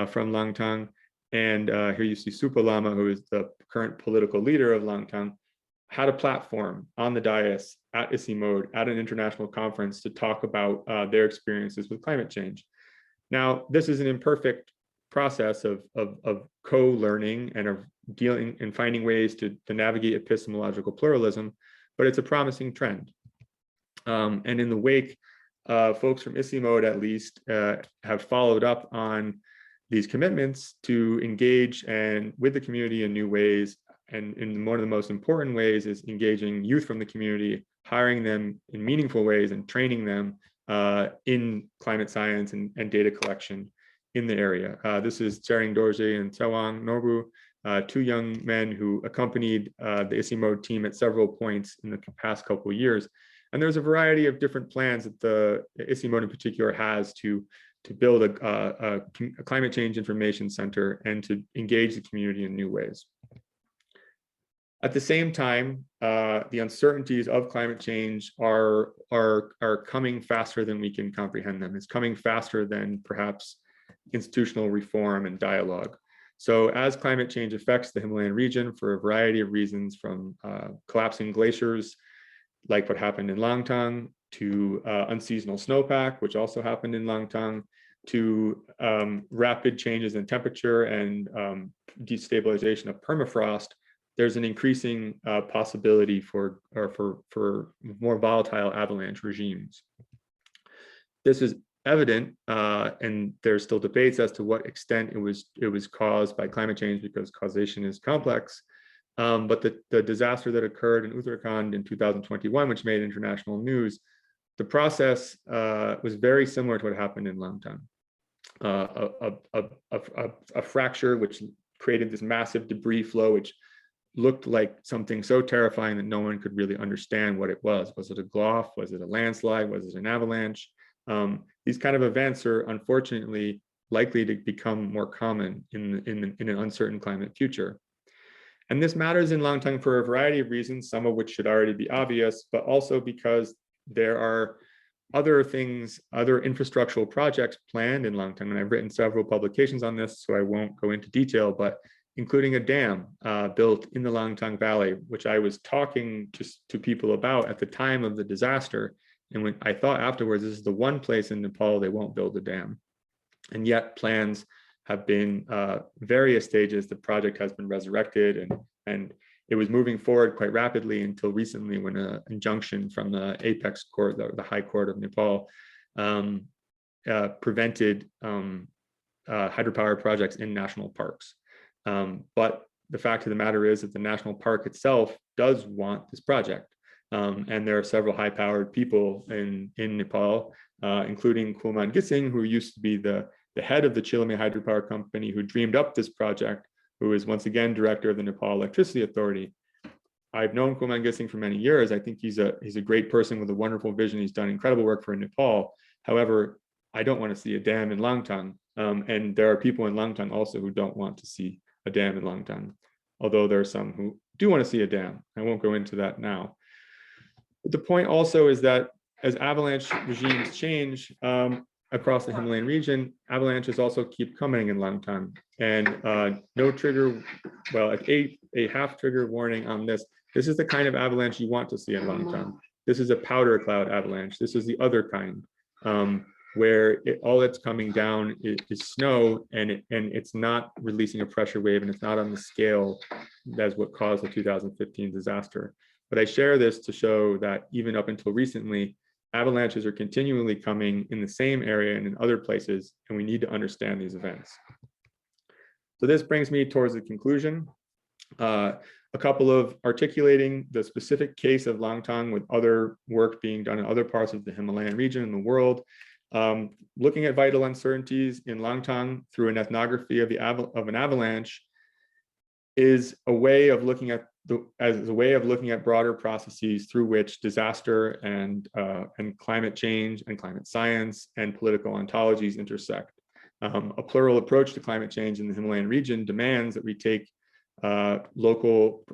from Langtang. And here you see Supalama, who is the current political leader of Langtang, had a platform on the dais at ICIMOD at an international conference to talk about their experiences with climate change. Now, this is an imperfect process of co-learning and of dealing and finding ways to navigate epistemological pluralism, but it's a promising trend. And in the wake, folks from ICIMOD at least have followed up on these commitments to engage with the community in new ways. And in one of the most important ways is engaging youth from the community, hiring them in meaningful ways and training them in climate science and data collection in the area. This is Tsering Dorje and Tsewang Nobu, two young men who accompanied the ICIMOD team at several points in the past couple of years. And there's a variety of different plans that the ICIMOD in particular has to build a climate change information center and to engage the community in new ways. At the same time, the uncertainties of climate change are coming faster than we can comprehend them. It's coming faster than perhaps institutional reform and dialogue. So as climate change affects the Himalayan region for a variety of reasons, from collapsing glaciers, like what happened in Langtang, to unseasonal snowpack, which also happened in Langtang, to rapid changes in temperature and destabilization of permafrost, there's an increasing possibility for more volatile avalanche regimes. This is evident, and there's still debates as to what extent it was caused by climate change, because causation is complex. But the disaster that occurred in Uttarakhand in 2021, which made international news, the process was very similar to what happened in Langtang. A fracture which created this massive debris flow, which looked like something so terrifying that no one could really understand what it was. Was it a GLOF? Was it a landslide? Was it an avalanche? These kind of events are unfortunately likely to become more common in an uncertain climate future. And this matters in Langtang for a variety of reasons, some of which should already be obvious, but also because there are other things, other infrastructural projects planned in Langtang, and I've written several publications on this, so I won't go into detail, but including a dam built in the Langtang Valley, which I was talking to people about at the time of the disaster. And when I thought afterwards, this is the one place in Nepal they won't build a dam. And yet plans have been various stages. The project has been resurrected, and it was moving forward quite rapidly until recently, when an injunction from the apex court, the High Court of Nepal, prevented hydropower projects in national parks. But the fact of the matter is that the national park itself does want this project. And there are several high-powered people in Nepal, including Kulman Gising, who used to be the head of the Chilame hydropower company, who dreamed up this project, who is once again director of the Nepal Electricity Authority. I've known Kulman Gising for many years. I think he's a great person with a wonderful vision. He's done incredible work for Nepal. However, I don't want to see a dam in Langtang. And there are people in Langtang also who don't want to see a dam in Langtang, although there are some who do want to see a dam. I won't go into that now. But the point also is that as avalanche regimes change across the Himalayan region, avalanches also keep coming in Langtang. And no trigger, well, a half trigger warning on this. This is the kind of avalanche you want to see in Langtang. This is a powder cloud avalanche. This is the other kind, where all that's coming down is snow, and it's not releasing a pressure wave, and it's not on the scale that's what caused the 2015 disaster. But I share this to show that even up until recently, avalanches are continually coming in the same area and in other places, and we need to understand these events. So this brings me towards the conclusion. A couple of articulating the specific case of Langtang with other work being done in other parts of the Himalayan region in the world. Looking at vital uncertainties in Langtang through an ethnography of an avalanche is a way of looking at broader processes through which disaster and climate change and climate science and political ontologies intersect. A plural approach to climate change in the Himalayan region demands that we take local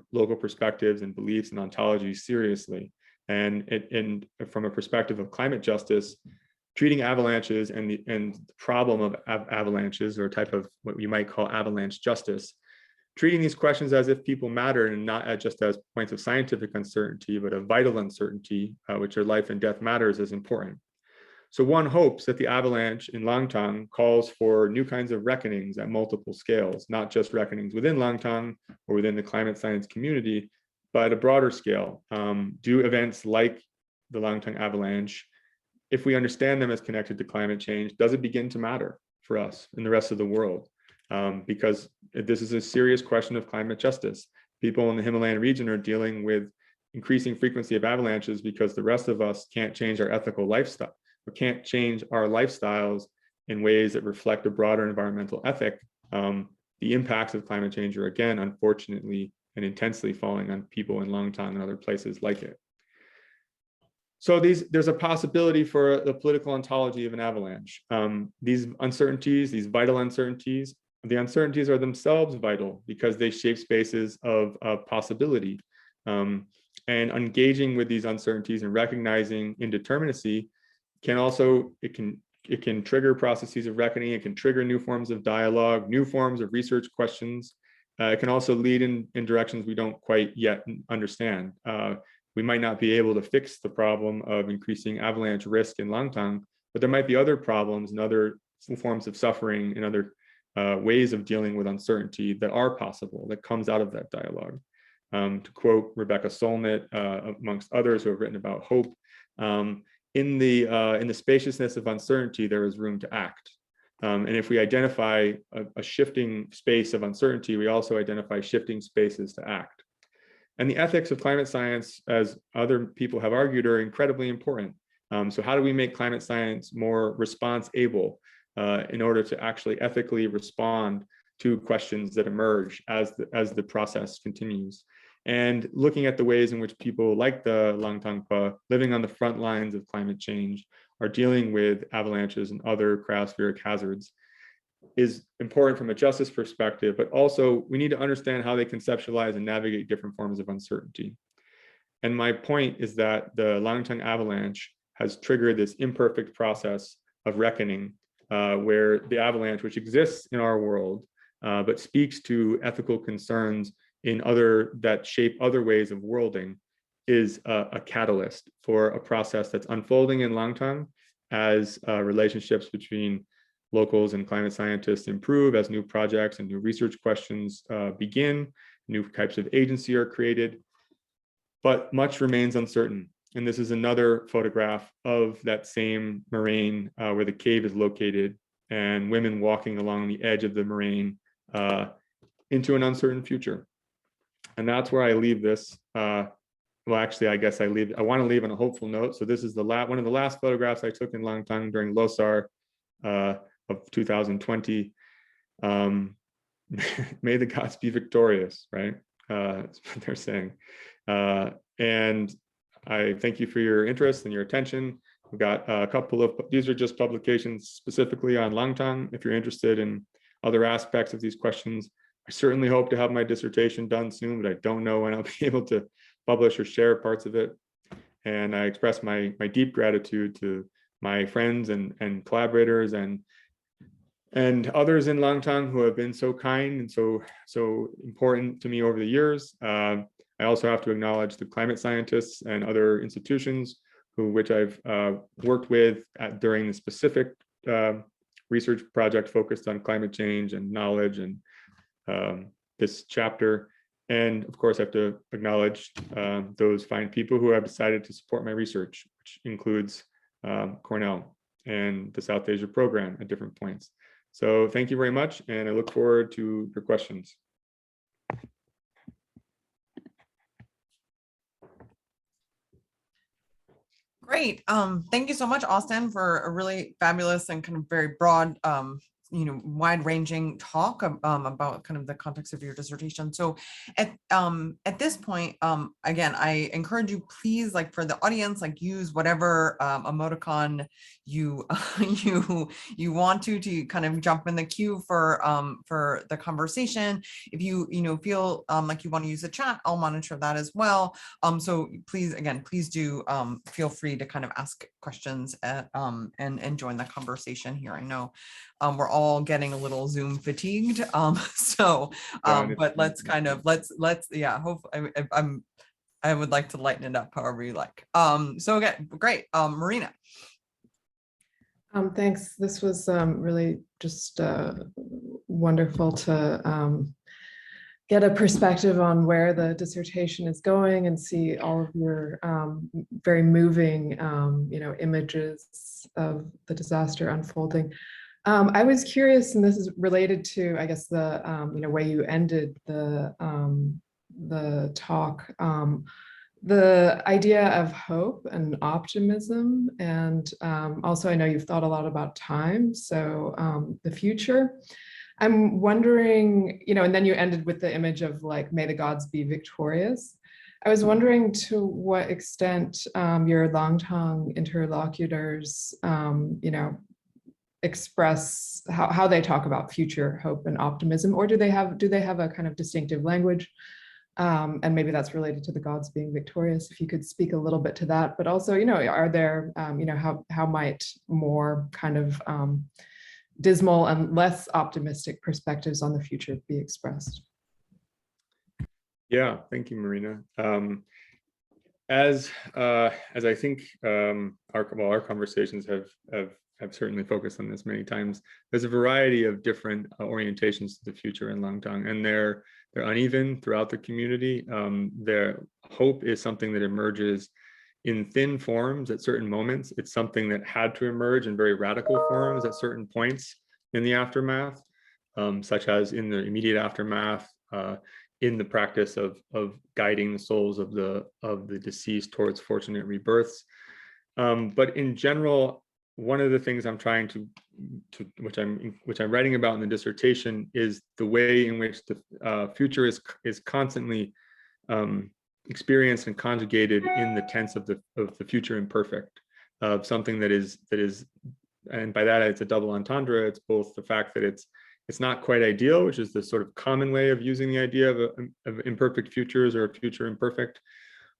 perspectives and beliefs and ontologies seriously. And from a perspective of climate justice, treating avalanches and the problem of avalanches, or a type of what we might call avalanche justice, treating these questions as if people matter and not just as points of scientific uncertainty, but of vital uncertainty, which are life and death matters, is important. So one hopes that the avalanche in Langtang calls for new kinds of reckonings at multiple scales, not just reckonings within Langtang or within the climate science community, but at a broader scale. Do events like the Langtang avalanche, if we understand them as connected to climate change, does it begin to matter for us and the rest of the world? Because this is a serious question of climate justice. People in the Himalayan region are dealing with increasing frequency of avalanches because the rest of us can't change our ethical lifestyle. We can't change our lifestyles in ways that reflect a broader environmental ethic. The impacts of climate change are, again, unfortunately and intensely falling on people in Langtang and other places like it. So there's a possibility for the political ontology of an avalanche. These uncertainties, these vital uncertainties, the uncertainties are themselves vital because they shape spaces of possibility. And engaging with these uncertainties and recognizing indeterminacy can also, it can trigger processes of reckoning. It can trigger new forms of dialogue, new forms of research questions. It can also lead in directions we don't quite yet understand. We might not be able to fix the problem of increasing avalanche risk in Langtang, but there might be other problems and other forms of suffering and other ways of dealing with uncertainty that are possible, that comes out of that dialogue. To quote Rebecca Solnit, amongst others who have written about hope, in the spaciousness of uncertainty, there is room to act. And if we identify a shifting space of uncertainty, we also identify shifting spaces to act. And the ethics of climate science, as other people have argued, are incredibly important. So how do we make climate science more response-able in order to actually ethically respond to questions that emerge as the process continues? And looking at the ways in which people like the Langtangpa, living on the front lines of climate change, are dealing with avalanches and other cryospheric hazards is important from a justice perspective, but also we need to understand how they conceptualize and navigate different forms of uncertainty. And my point is that the Langtang avalanche has triggered this imperfect process of reckoning where the avalanche, which exists in our world, but speaks to ethical concerns that shape other ways of worlding, is a catalyst for a process that's unfolding in Langtang as relationships between locals and climate scientists improve, as new projects and new research questions begin, new types of agency are created, but much remains uncertain. And this is another photograph of that same moraine where the cave is located, and women walking along the edge of the moraine into an uncertain future. And that's where I leave this. Well, actually, I guess I want to leave on a hopeful note. So this is one of the last photographs I took in Langtang during Losar of 2020. May the gods be victorious, right? That's what they're saying. And I thank you for your interest and your attention. We've got a couple of, these are just publications specifically on Langtang. If you're interested in other aspects of these questions, I certainly hope to have my dissertation done soon, but I don't know when I'll be able to publish or share parts of it. And I express my deep gratitude to my friends and collaborators and others in Langtang who have been so kind and so important to me over the years. I also have to acknowledge the climate scientists and other institutions which I've worked with during the specific research project focused on climate change and knowledge and this chapter. And of course, I have to acknowledge those fine people who have decided to support my research, which includes Cornell and the South Asia program at different points. So thank you very much, and I look forward to your questions. Great. Thank you so much, Austin, for a really fabulous and kind of very broad wide-ranging talk about kind of the context of your dissertation. So at this point, again, I encourage you, please, like for the audience, like use whatever emoticon you you want to kind of jump in the queue for the conversation. If you feel like you want to use the chat, I'll monitor that as well. So please, again, please do feel free to kind of ask questions and join the conversation here. I know we're all getting a little Zoom fatigued. But let's kind of yeah. Hopefully, I would like to lighten it up however you like. So again, great, Marina. Thanks. This was really just wonderful to get a perspective on where the dissertation is going and see all of your very moving, images of the disaster unfolding. I was curious, and this is related to, I guess, the way you ended the talk. The idea of hope and optimism, and also I know you've thought a lot about time, so the future. I'm wondering, and then you ended with the image of like, may the gods be victorious. I was wondering to what extent your Langtang interlocutors, express how they talk about future hope and optimism, or do they have a kind of distinctive language? And maybe that's related to the gods being victorious. If you could speak a little bit to that, but also, are there, how might more kind of dismal and less optimistic perspectives on the future be expressed? Yeah, thank you, Marina. As I think our conversations have certainly focused on this many times, there's a variety of different orientations to the future in Langtang, and they're uneven throughout the community. Their hope is something that emerges in thin forms at certain moments. It's something that had to emerge in very radical forms at certain points in the aftermath, such as in the immediate aftermath, in the practice of guiding the souls of the deceased towards fortunate rebirths. But in general, one of the things I'm trying to which I'm writing about in the dissertation is the way in which the future is constantly experienced and conjugated in the tense of the future imperfect, of something that is, and by that it's a double entendre. It's both the fact that it's not quite ideal, which is the sort of common way of using the idea of imperfect futures or a future imperfect.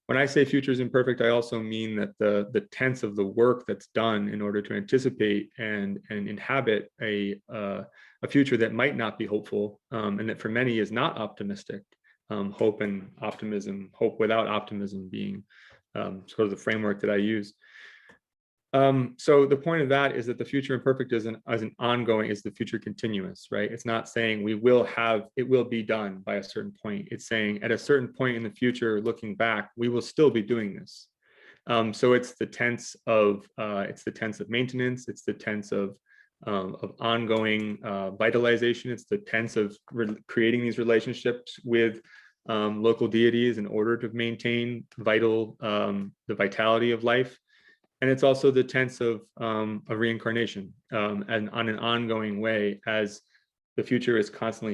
When I say future is imperfect, I also mean that the tense of the work that's done in order to anticipate and inhabit a future that might not be hopeful, and that for many is not optimistic. Hope and optimism, hope without optimism being sort of the framework that I use. So the point of that is that the future imperfect is an ongoing, is the future continuous, right? It's not saying it will be done by a certain point. It's saying at a certain point in the future, looking back, we will still be doing this. So it's the tense of maintenance. It's the tense of ongoing vitalization. It's the tense of creating these relationships with local deities in order to maintain the vitality of life. And it's also the tense of a reincarnation, and on an ongoing way, as the future is constantly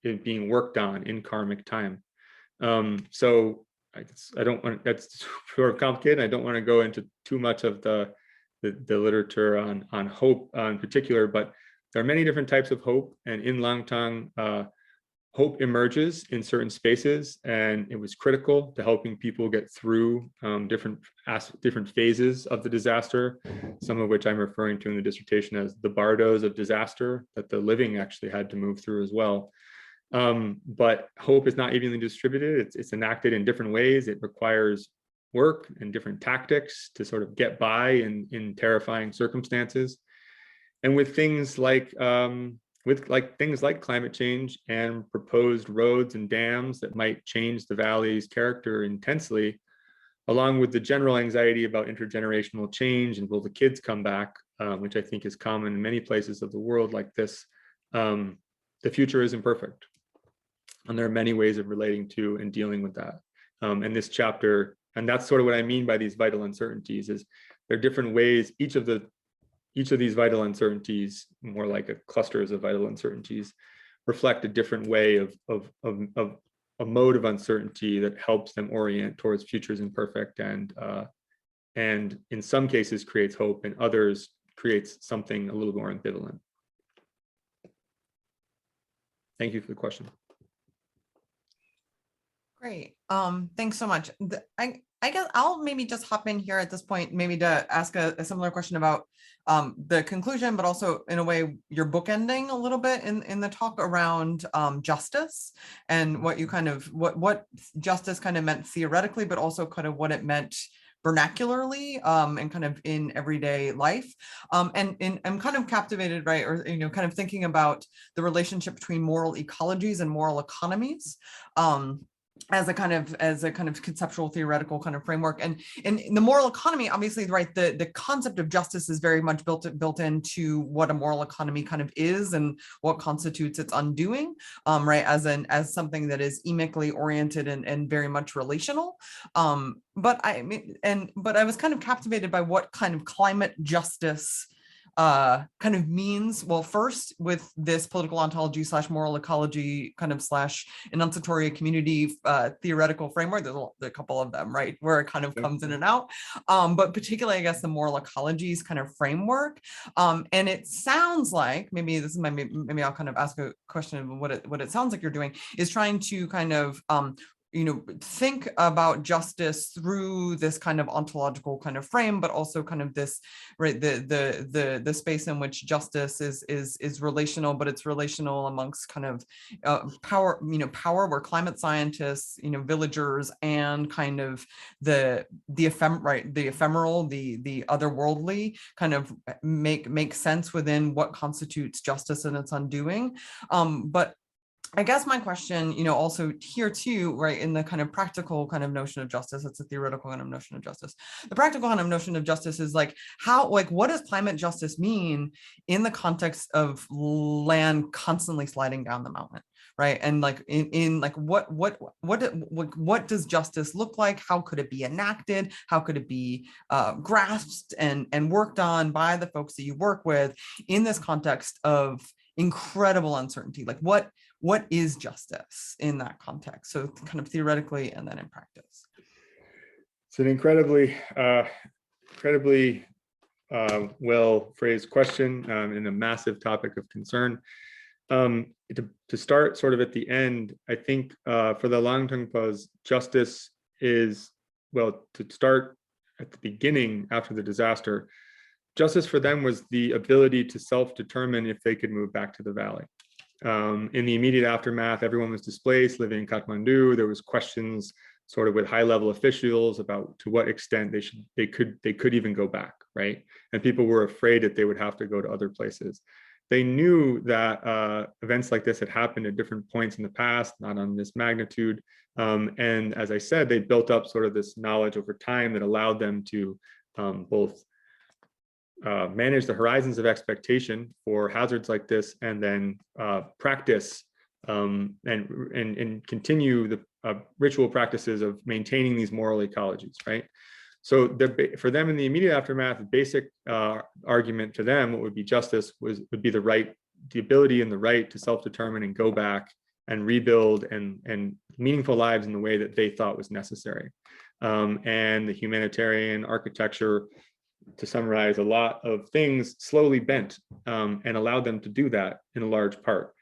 being worked on in karmic time. So I don't want, that's sort of complicated. I don't want to go into too much of the literature on hope in particular, but there are many different types of hope, and in Langtang, hope emerges in certain spaces, and it was critical to helping people get through different phases of the disaster, some of which I'm referring to in the dissertation as the bardos of disaster that the living actually had to move through as well. But hope is not evenly distributed. It's enacted in different ways. It requires work and different tactics to sort of get by in terrifying circumstances. And with things like climate change and proposed roads and dams that might change the valley's character intensely, along with the general anxiety about intergenerational change and will the kids come back, which I think is common in many places of the world like this, the future is imperfect. And there are many ways of relating to and dealing with that. And this chapter, and that's sort of what I mean by these vital uncertainties, is there are different ways, each of the each of these vital uncertainties, more like a clusters of vital uncertainties, reflect a different way of a mode of uncertainty that helps them orient towards futures imperfect, and in some cases creates hope, and others creates something a little more ambivalent. Thank you for the question. Great. Thanks so much. I guess I'll maybe just hop in here at this point, maybe to ask a similar question about the conclusion, but also in a way you're bookending a little bit in the talk around justice, and what you kind of what justice kind of meant theoretically, but also kind of what it meant vernacularly and kind of in everyday life. And I'm kind of captivated, right? Or, kind of thinking about the relationship between moral ecologies and moral economies. As a kind of conceptual theoretical kind of framework, and in the moral economy, obviously, right, the concept of justice is very much built into what a moral economy kind of is and what constitutes its undoing, right, as something that is emically oriented and very much relational. But I was kind of captivated by what kind of climate justice kind of means. Well, first with this political ontology / moral ecology kind of / enunciatory community theoretical framework. There's a couple of them, right, where it kind of comes in and out. But particularly, I guess, the moral ecologies kind of framework. And it sounds like, maybe this is maybe I'll kind of ask a question of what it sounds like you're doing is trying to kind of think about justice through this kind of ontological kind of frame, but also kind of this, right, the space in which justice is relational, but it's relational amongst kind of power where climate scientists, villagers, and kind of the ephemeral, the otherworldly kind of make sense within what constitutes justice and its undoing. But I guess my question, also here too, right, in the kind of practical kind of notion of justice, it's a theoretical kind of notion of justice. The practical kind of notion of justice is like what does climate justice mean in the context of land constantly sliding down the mountain, right? And like in like what does justice look like? How could it be enacted? How could it be grasped and worked on by the folks that you work with in this context of incredible uncertainty? Like what is justice in that context? So kind of theoretically and then in practice. It's an incredibly well-phrased question and a massive topic of concern. To start sort of at the end, I think for the Langtang Valley, justice is, well, to start at the beginning after the disaster, justice for them was the ability to self-determine if they could move back to the valley. In the immediate aftermath, everyone was displaced, living in Kathmandu. There was questions sort of with high-level officials about to what extent they could even go back, right? And people were afraid that they would have to go to other places. They knew that events like this had happened at different points in the past, not on this magnitude. And as I said, they built up sort of this knowledge over time that allowed them to both manage the horizons of expectation for hazards like this, and then practice and continue the ritual practices of maintaining these moral ecologies, right? So for them in the immediate aftermath, the basic argument to them, what would be justice would be the ability and the right to self-determine and go back and rebuild and meaningful lives in the way that they thought was necessary. And the humanitarian architecture, to summarize a lot of things, slowly bent and allowed them to do that in a large part,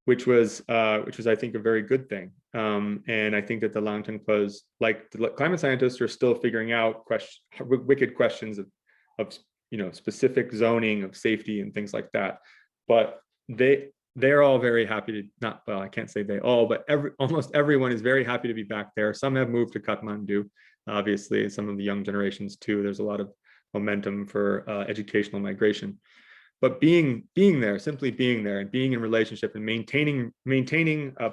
which was I think a very good thing. And I think that the Langtang Valley, like the climate scientists, are still figuring out wicked questions of specific zoning of safety and things like that. But they're all very happy to I can't say they all, but almost everyone is very happy to be back there. Some have moved to Kathmandu, obviously, and some of the young generations too. There's a lot of momentum for educational migration, but being there, simply being there and being in relationship and maintaining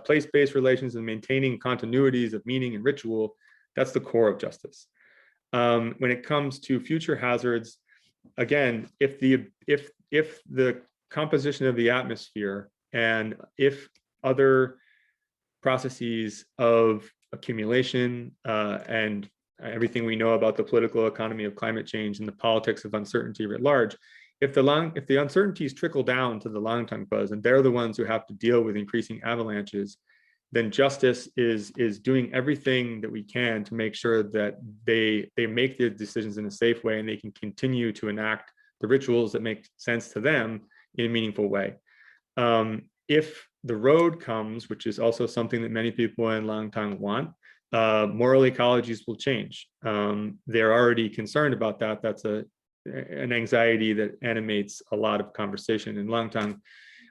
place-based relations and maintaining continuities of meaning and ritual, that's the core of justice. When it comes to future hazards, again, if the composition of the atmosphere and if other processes of accumulation and everything we know about the political economy of climate change and the politics of uncertainty writ large, if the uncertainties trickle down to the Langtang buzz, and they're the ones who have to deal with increasing avalanches, then justice is doing everything that we can to make sure that they make their decisions in a safe way, and they can continue to enact the rituals that make sense to them in a meaningful way. If the road comes, which is also something that many people in Langtang want, moral ecologies will change. They're already concerned about that. That's an anxiety that animates a lot of conversation in Langtang.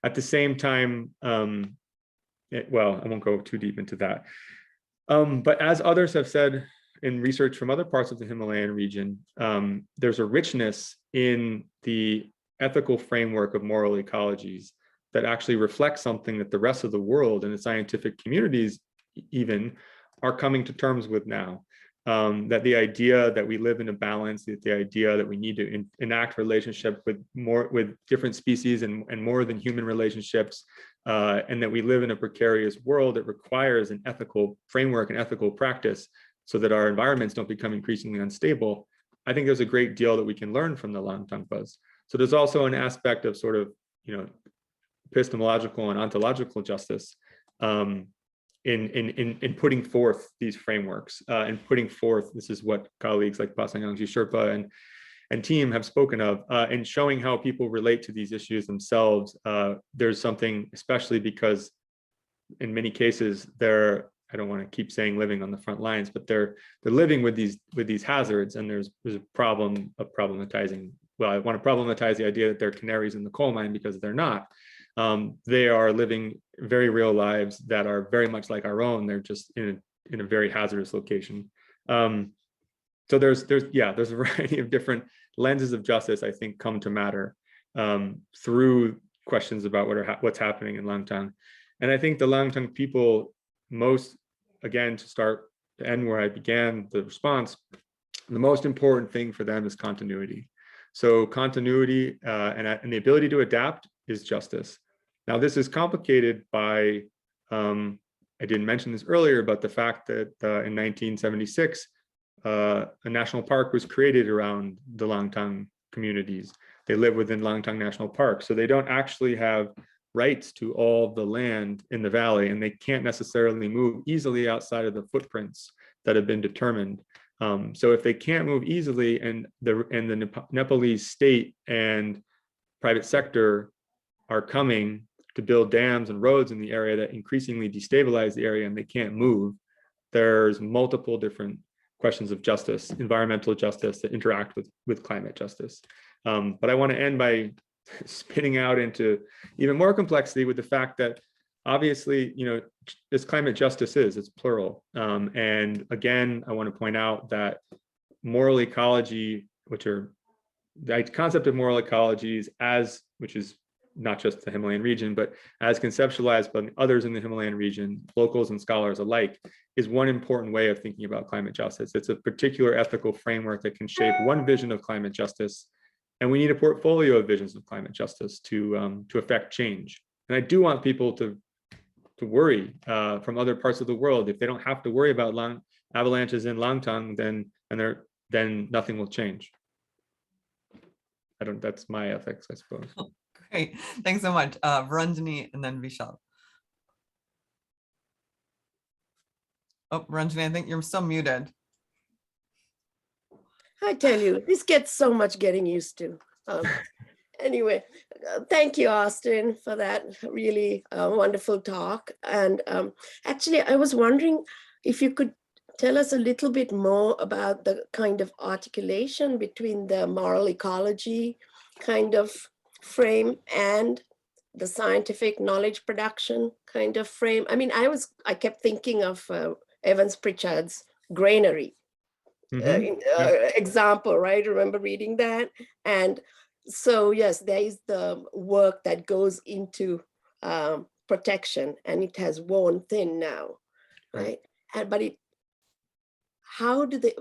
At the same time, well, I won't go too deep into that. But as others have said in research from other parts of the Himalayan region, there's a richness in the ethical framework of moral ecologies that actually reflects something that the rest of the world and the scientific communities even are coming to terms with now. That the idea that we live in a balance, that the idea that we need to enact relationship with different species and more than human relationships, and that we live in a precarious world that requires an ethical framework and ethical practice so that our environments don't become increasingly unstable. I think there's a great deal that we can learn from the Langtang buzz. So there's also an aspect of sort of, epistemological and ontological justice in putting forth these frameworks and putting forth, this is what colleagues like Pasanyangji Sherpa and team have spoken of, and showing how people relate to these issues themselves. There's something, especially because in many cases I don't want to keep saying living on the front lines, but they're living with these hazards, and there's a problem of problematizing. Well, I want to problematize the idea that they're canaries in the coal mine, because they're not. They are living very real lives that are very much like our own. They're just in a very hazardous location. So there's a variety of different lenses of justice, I think, come to matter through questions about what's happening in Langtang. And I think the Langtang people again, to end where I began the response, the most important thing for them is continuity. So continuity and the ability to adapt is justice. Now, this is complicated by, I didn't mention this earlier, but the fact that in 1976, a national park was created around the Langtang communities. They live within Langtang National Park, so they don't actually have rights to all the land in the valley, and they can't necessarily move easily outside of the footprints that have been determined. So if they can't move easily, and the Nepalese state and private sector are coming to build dams and roads in the area that increasingly destabilize the area, and they can't move, there's multiple different questions of justice, environmental justice, that interact with climate justice. But I want to end by spinning out into even more complexity with the fact that obviously, this climate justice it's plural. And again, I want to point out that moral ecology, the concept of moral ecologies which is not just the Himalayan region, but as conceptualized by others in the Himalayan region, locals and scholars alike, is one important way of thinking about climate justice. It's a particular ethical framework that can shape one vision of climate justice. And we need a portfolio of visions of climate justice to affect change. And I do want people to worry from other parts of the world. If they don't have to worry about avalanches in Langtang, then nothing will change. That's my ethics, I suppose. Great, thanks so much. Ranjani and then Vishal. Oh, Ranjani, I think you're still muted. I tell you, this gets so much getting used to. Anyway, thank you, Austin, for that really wonderful talk. And actually, I was wondering if you could tell us a little bit more about the kind of articulation between the moral ecology kind of frame and the scientific knowledge production kind of frame. I mean, I kept thinking of Evans Pritchard's granary example, right? Remember reading that? And so, yes, there is the work that goes into protection, and it has worn thin now, right? How do they,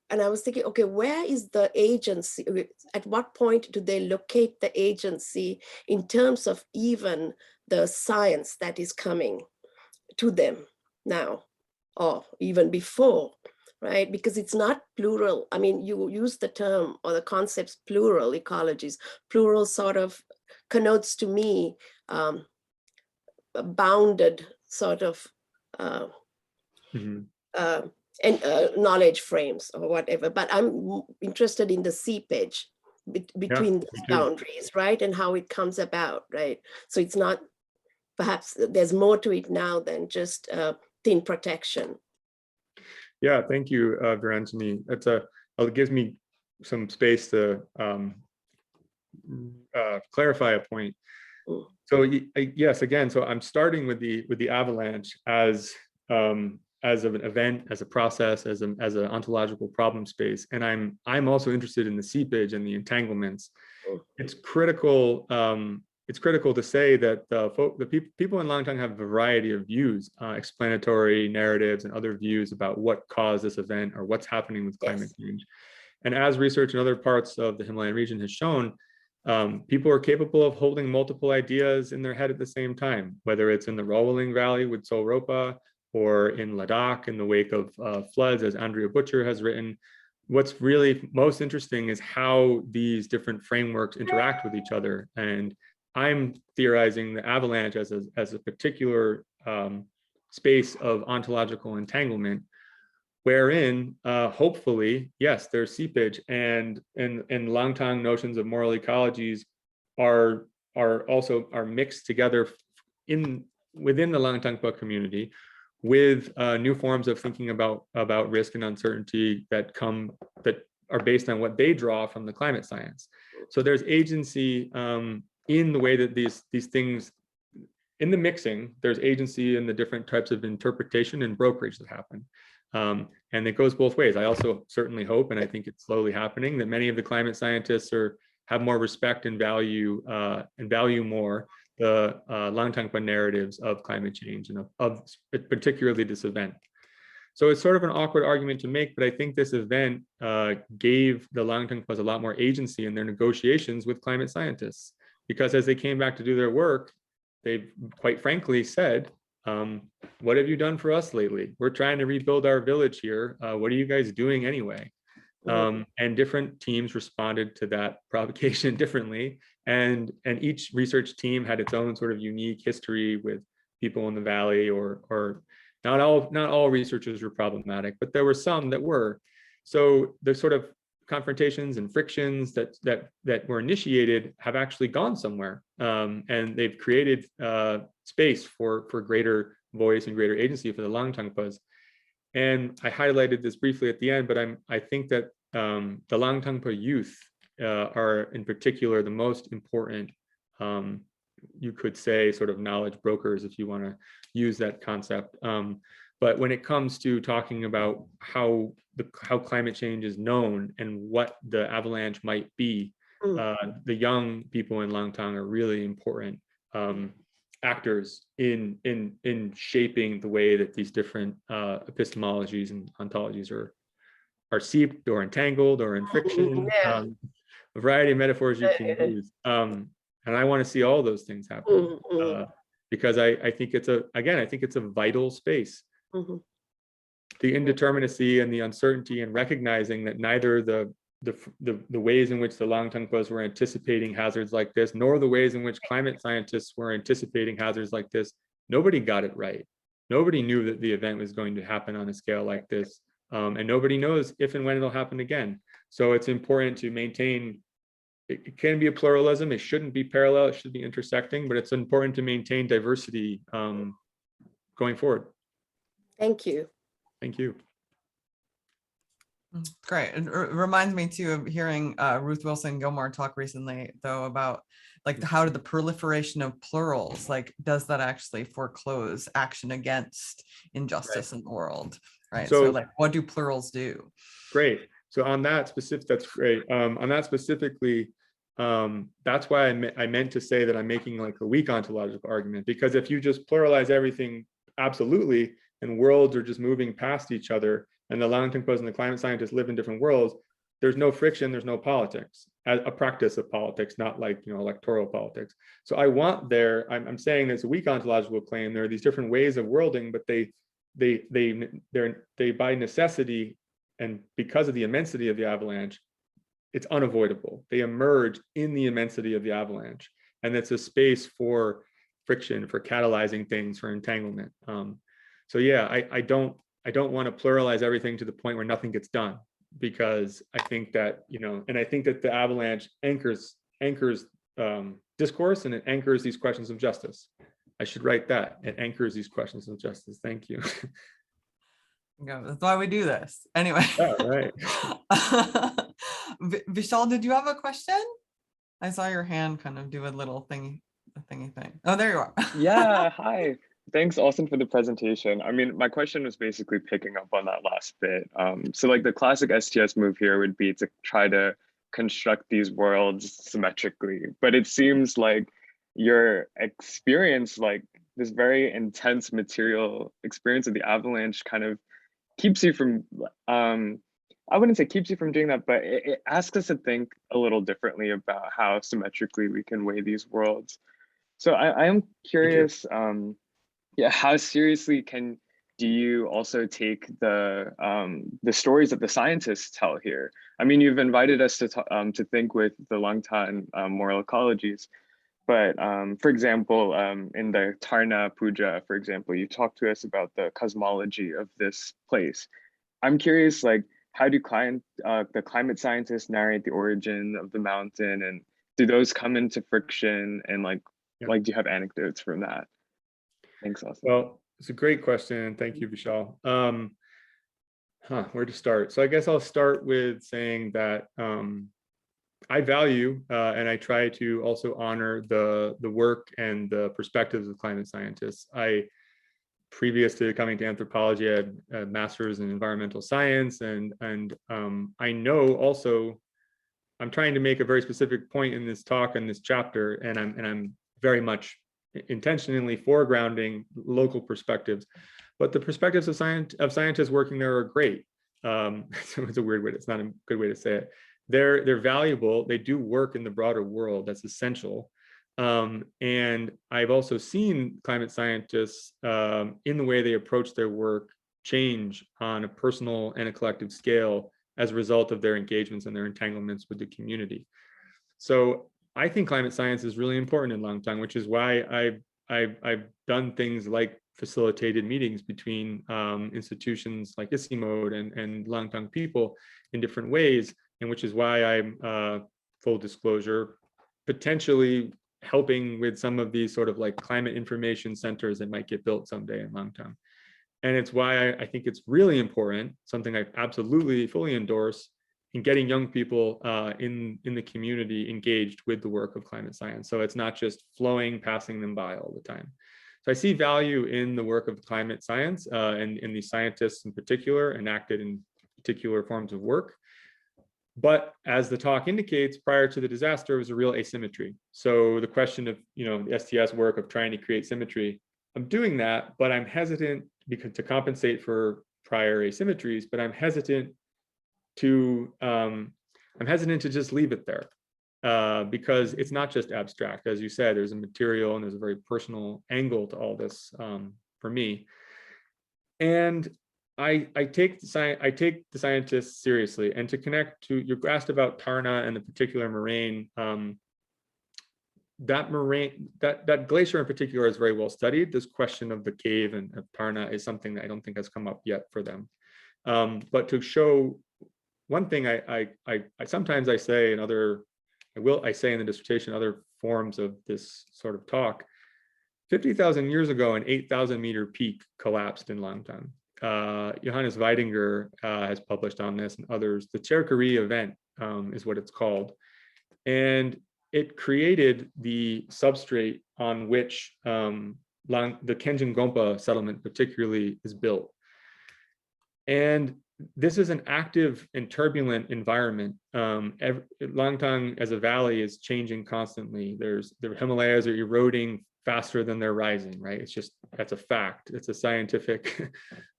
and I was thinking, okay, where is the agency? At what point do they locate the agency in terms of even the science that is coming to them now, or even before? right? Because it's not plural. I mean, you use the term or the concepts plural ecologies. Plural sort of connotes to me a bounded sort of Mhm. Knowledge frames or whatever. But I'm interested in the seepage between these boundaries, right? And how it comes about, right? So it's not, perhaps there's more to it now than just thin protection. Yeah, thank you, Virantini. It gives me some space to clarify a point. So yes, again, so I'm starting with the avalanche as an event, as a process, as an ontological problem space, and I'm also interested in the seepage and the entanglements. It's critical. It's critical to say that the people in Langtang have a variety of views, explanatory narratives, and other views about what caused this event or what's happening with climate change. And as research in other parts of the Himalayan region has shown, people are capable of holding multiple ideas in their head at the same time, whether it's in the Langtang Valley with Solropa or in Ladakh in the wake of floods, as Andrea Butcher has written. What's really most interesting is how these different frameworks interact with each other. And I'm theorizing the avalanche as a particular space of ontological entanglement, wherein hopefully, yes, there's seepage, and Langtang notions of moral ecologies are mixed together within the Langtangpa community with new forms of thinking about risk and uncertainty that are based on what they draw from the climate science. So there's agency in the way that these things, in the mixing, there's agency in the different types of interpretation and brokerage that happen. And it goes both ways. I also certainly hope, and I think it's slowly happening, that many of the climate scientists have more respect and value more the Langtangpa narratives of climate change and of particularly this event. So it's sort of an awkward argument to make, but I think this event gave the Langtangpas a lot more agency in their negotiations with climate scientists, because as they came back to do their work, they quite frankly said, what have you done for us lately? We're trying to rebuild our village here. What are you guys doing anyway? And different teams responded to that provocation differently. And each research team had its own sort of unique history with people in the valley, or not all researchers were problematic, but there were some that were. So the sort of confrontations and frictions that were initiated have actually gone somewhere, and they've created space for greater voice and greater agency for the Langtangpas. And I highlighted this briefly at the end, but I think that the Langtangpa youth are in particular the most important, you could say, sort of knowledge brokers, if you want to use that concept. But when it comes to talking about how climate change is known and what the avalanche might be, the young people in Langtang are really important actors in shaping the way that these different epistemologies and ontologies are seeped or entangled or in friction. A variety of metaphors you can use. And I want to see all those things happen because I think it's a vital space. The indeterminacy and the uncertainty, and recognizing that neither the ways in which the Langtangpas were anticipating hazards like this, nor the ways in which climate scientists were anticipating hazards like this, nobody got it right. Nobody knew that the event was going to happen on a scale like this. And nobody knows if and when it'll happen again. So it's important to maintain, it can be a pluralism, it shouldn't be parallel, it should be intersecting, but it's important to maintain diversity going forward. Thank you. Thank you. Great. It reminds me too of hearing Ruth Wilson Gilmore talk recently, though, about like how did the proliferation of plurals, like, does that actually foreclose action against injustice in the world? Right. So like, what do plurals do? Great. So on that specific, that's great. On that specifically, that's why I meant to say that I'm making like a weak ontological argument, because if you just pluralize everything absolutely, and worlds are just moving past each other, and the Langtangpas and the climate scientists live in different worlds, there's no friction, there's no politics, a practice of politics, not like, electoral politics. So I want I'm saying there's a weak ontological claim. There are these different ways of worlding, but they by necessity And because of the immensity of the avalanche, it's unavoidable. They emerge in the immensity of the avalanche. And it's a space for friction, for catalyzing things, for entanglement. So yeah, I don't want to pluralize everything to the point where nothing gets done, because I think that, and I think that the avalanche anchors discourse, and it anchors these questions of justice. I should write that. It anchors these questions of justice. Thank you. Yeah, that's why we do this. Anyway. Yeah, right. Vishal, did you have a question? I saw your hand kind of do a little thingy thing. Oh, there you are. Yeah, hi. Thanks, Austin, for the presentation. I mean, my question was basically picking up on that last bit. So like the classic STS move here would be to try to construct these worlds symmetrically, but it seems like your experience, like this very intense material experience of the avalanche, kind of keeps you from, I wouldn't say keeps you from doing that, but it asks us to think a little differently about how symmetrically we can weigh these worlds. So I am curious, yeah, how seriously do you also take the stories that the scientists tell here? I mean, you've invited us to think with the Langtang moral ecologies, but for example, in the Tarna Puja, for example, you talked to us about the cosmology of this place. I'm curious, like, how do the climate scientists narrate the origin of the mountain, and do those come into friction? And like, do you have anecdotes from that? Thanks, Austin. Well, it's a great question. Thank you, Vishal. Where to start? So I guess I'll start with saying that I value and I try to also honor the work and the perspectives of climate scientists. Previous to coming to anthropology, I had a master's in environmental science, and I know also I'm trying to make a very specific point in this talk and this chapter, and I'm very much intentionally foregrounding local perspectives, but the perspectives of scientists working there are great. So it's a weird way. It's not a good way to say it. They're valuable. They do work in the broader world. That's essential. And I've also seen climate scientists in the way they approach their work change on a personal and a collective scale as a result of their engagements and their entanglements with the community. So I think climate science is really important in Langtang, which is why I've done things like facilitated meetings between institutions like ICIMOD and Langtang people in different ways, and which is why I'm, full disclosure, potentially helping with some of these sort of like climate information centers that might get built someday in Langtang. And it's why I think it's really important, something I absolutely fully endorse, in getting young people in the community engaged with the work of climate science. So it's not just flowing, passing them by all the time. So I see value in the work of climate science and in these scientists in particular, enacted in particular forms of work. But as the talk indicates, prior to the disaster, it was a real asymmetry. So the question of, the STS work of trying to create symmetry, I'm doing that, but I'm hesitant to compensate for prior asymmetries, but I'm hesitant to just leave it there because it's not just abstract. As you said, there's a material and there's a very personal angle to all this for me. And I take the scientists seriously. And to connect to, you asked about Tarna and the particular moraine. That glacier in particular is very well studied. This question of the cave and of Tarna is something that I don't think has come up yet for them. But to show one thing, I sometimes I say in other, I say in the dissertation, other forms of this sort of talk, 50,000 years ago, an 8,000 meter peak collapsed in Langtang. Johannes Weidinger has published on this and others. The Cherkari event is what it's called. And it created the substrate on which the Kenjin Gompa settlement particularly is built. And this is an active and turbulent environment. Langtang as a valley is changing constantly. The Himalayas are eroding faster than they're rising, right? It's just, that's a fact. It's a scientific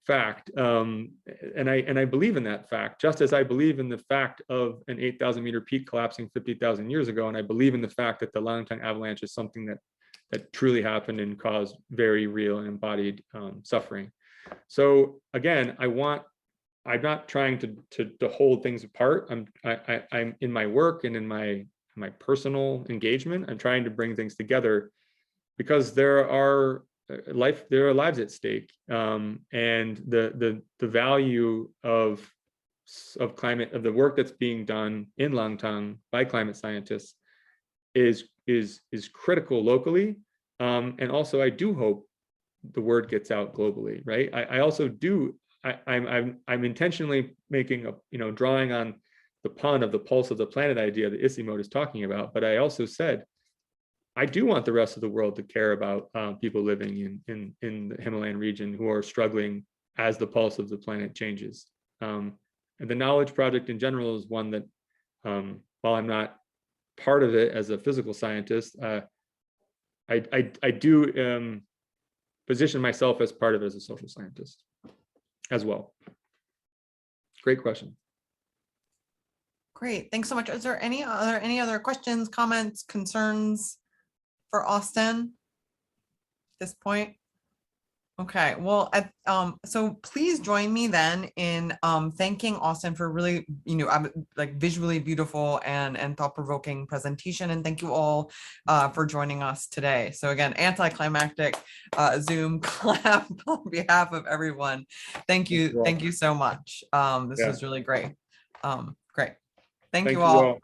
fact. And I believe in that fact, just as I believe in the fact of an 8,000 meter peak collapsing 50,000 years ago. And I believe in the fact that the Langtang avalanche is something that truly happened and caused very real and embodied suffering. So again, I want I'm not trying to hold things apart. I'm in my work and in my personal engagement, I'm trying to bring things together, because there are lives at stake, and the value of climate, of the work that's being done in Langtang by climate scientists is critical locally, and also I do hope the word gets out globally, right? I also do. I'm intentionally making a drawing on the pun of the pulse of the planet idea that Isimode is talking about, but I also said I do want the rest of the world to care about people living in the Himalayan region who are struggling as the pulse of the planet changes. And the Knowledge Project in general is one that, while I'm not part of it as a physical scientist, I do position myself as part of it as a social scientist as well. Great question. Great, thanks so much. Is there any other questions, comments, concerns for Austin at this point? Okay, well, so please join me then in thanking Austin for really, like visually beautiful and thought-provoking presentation. And thank you all for joining us today. So again, anticlimactic Zoom clap on behalf of everyone. Thank you so much. This was really great. Great. Thank you all.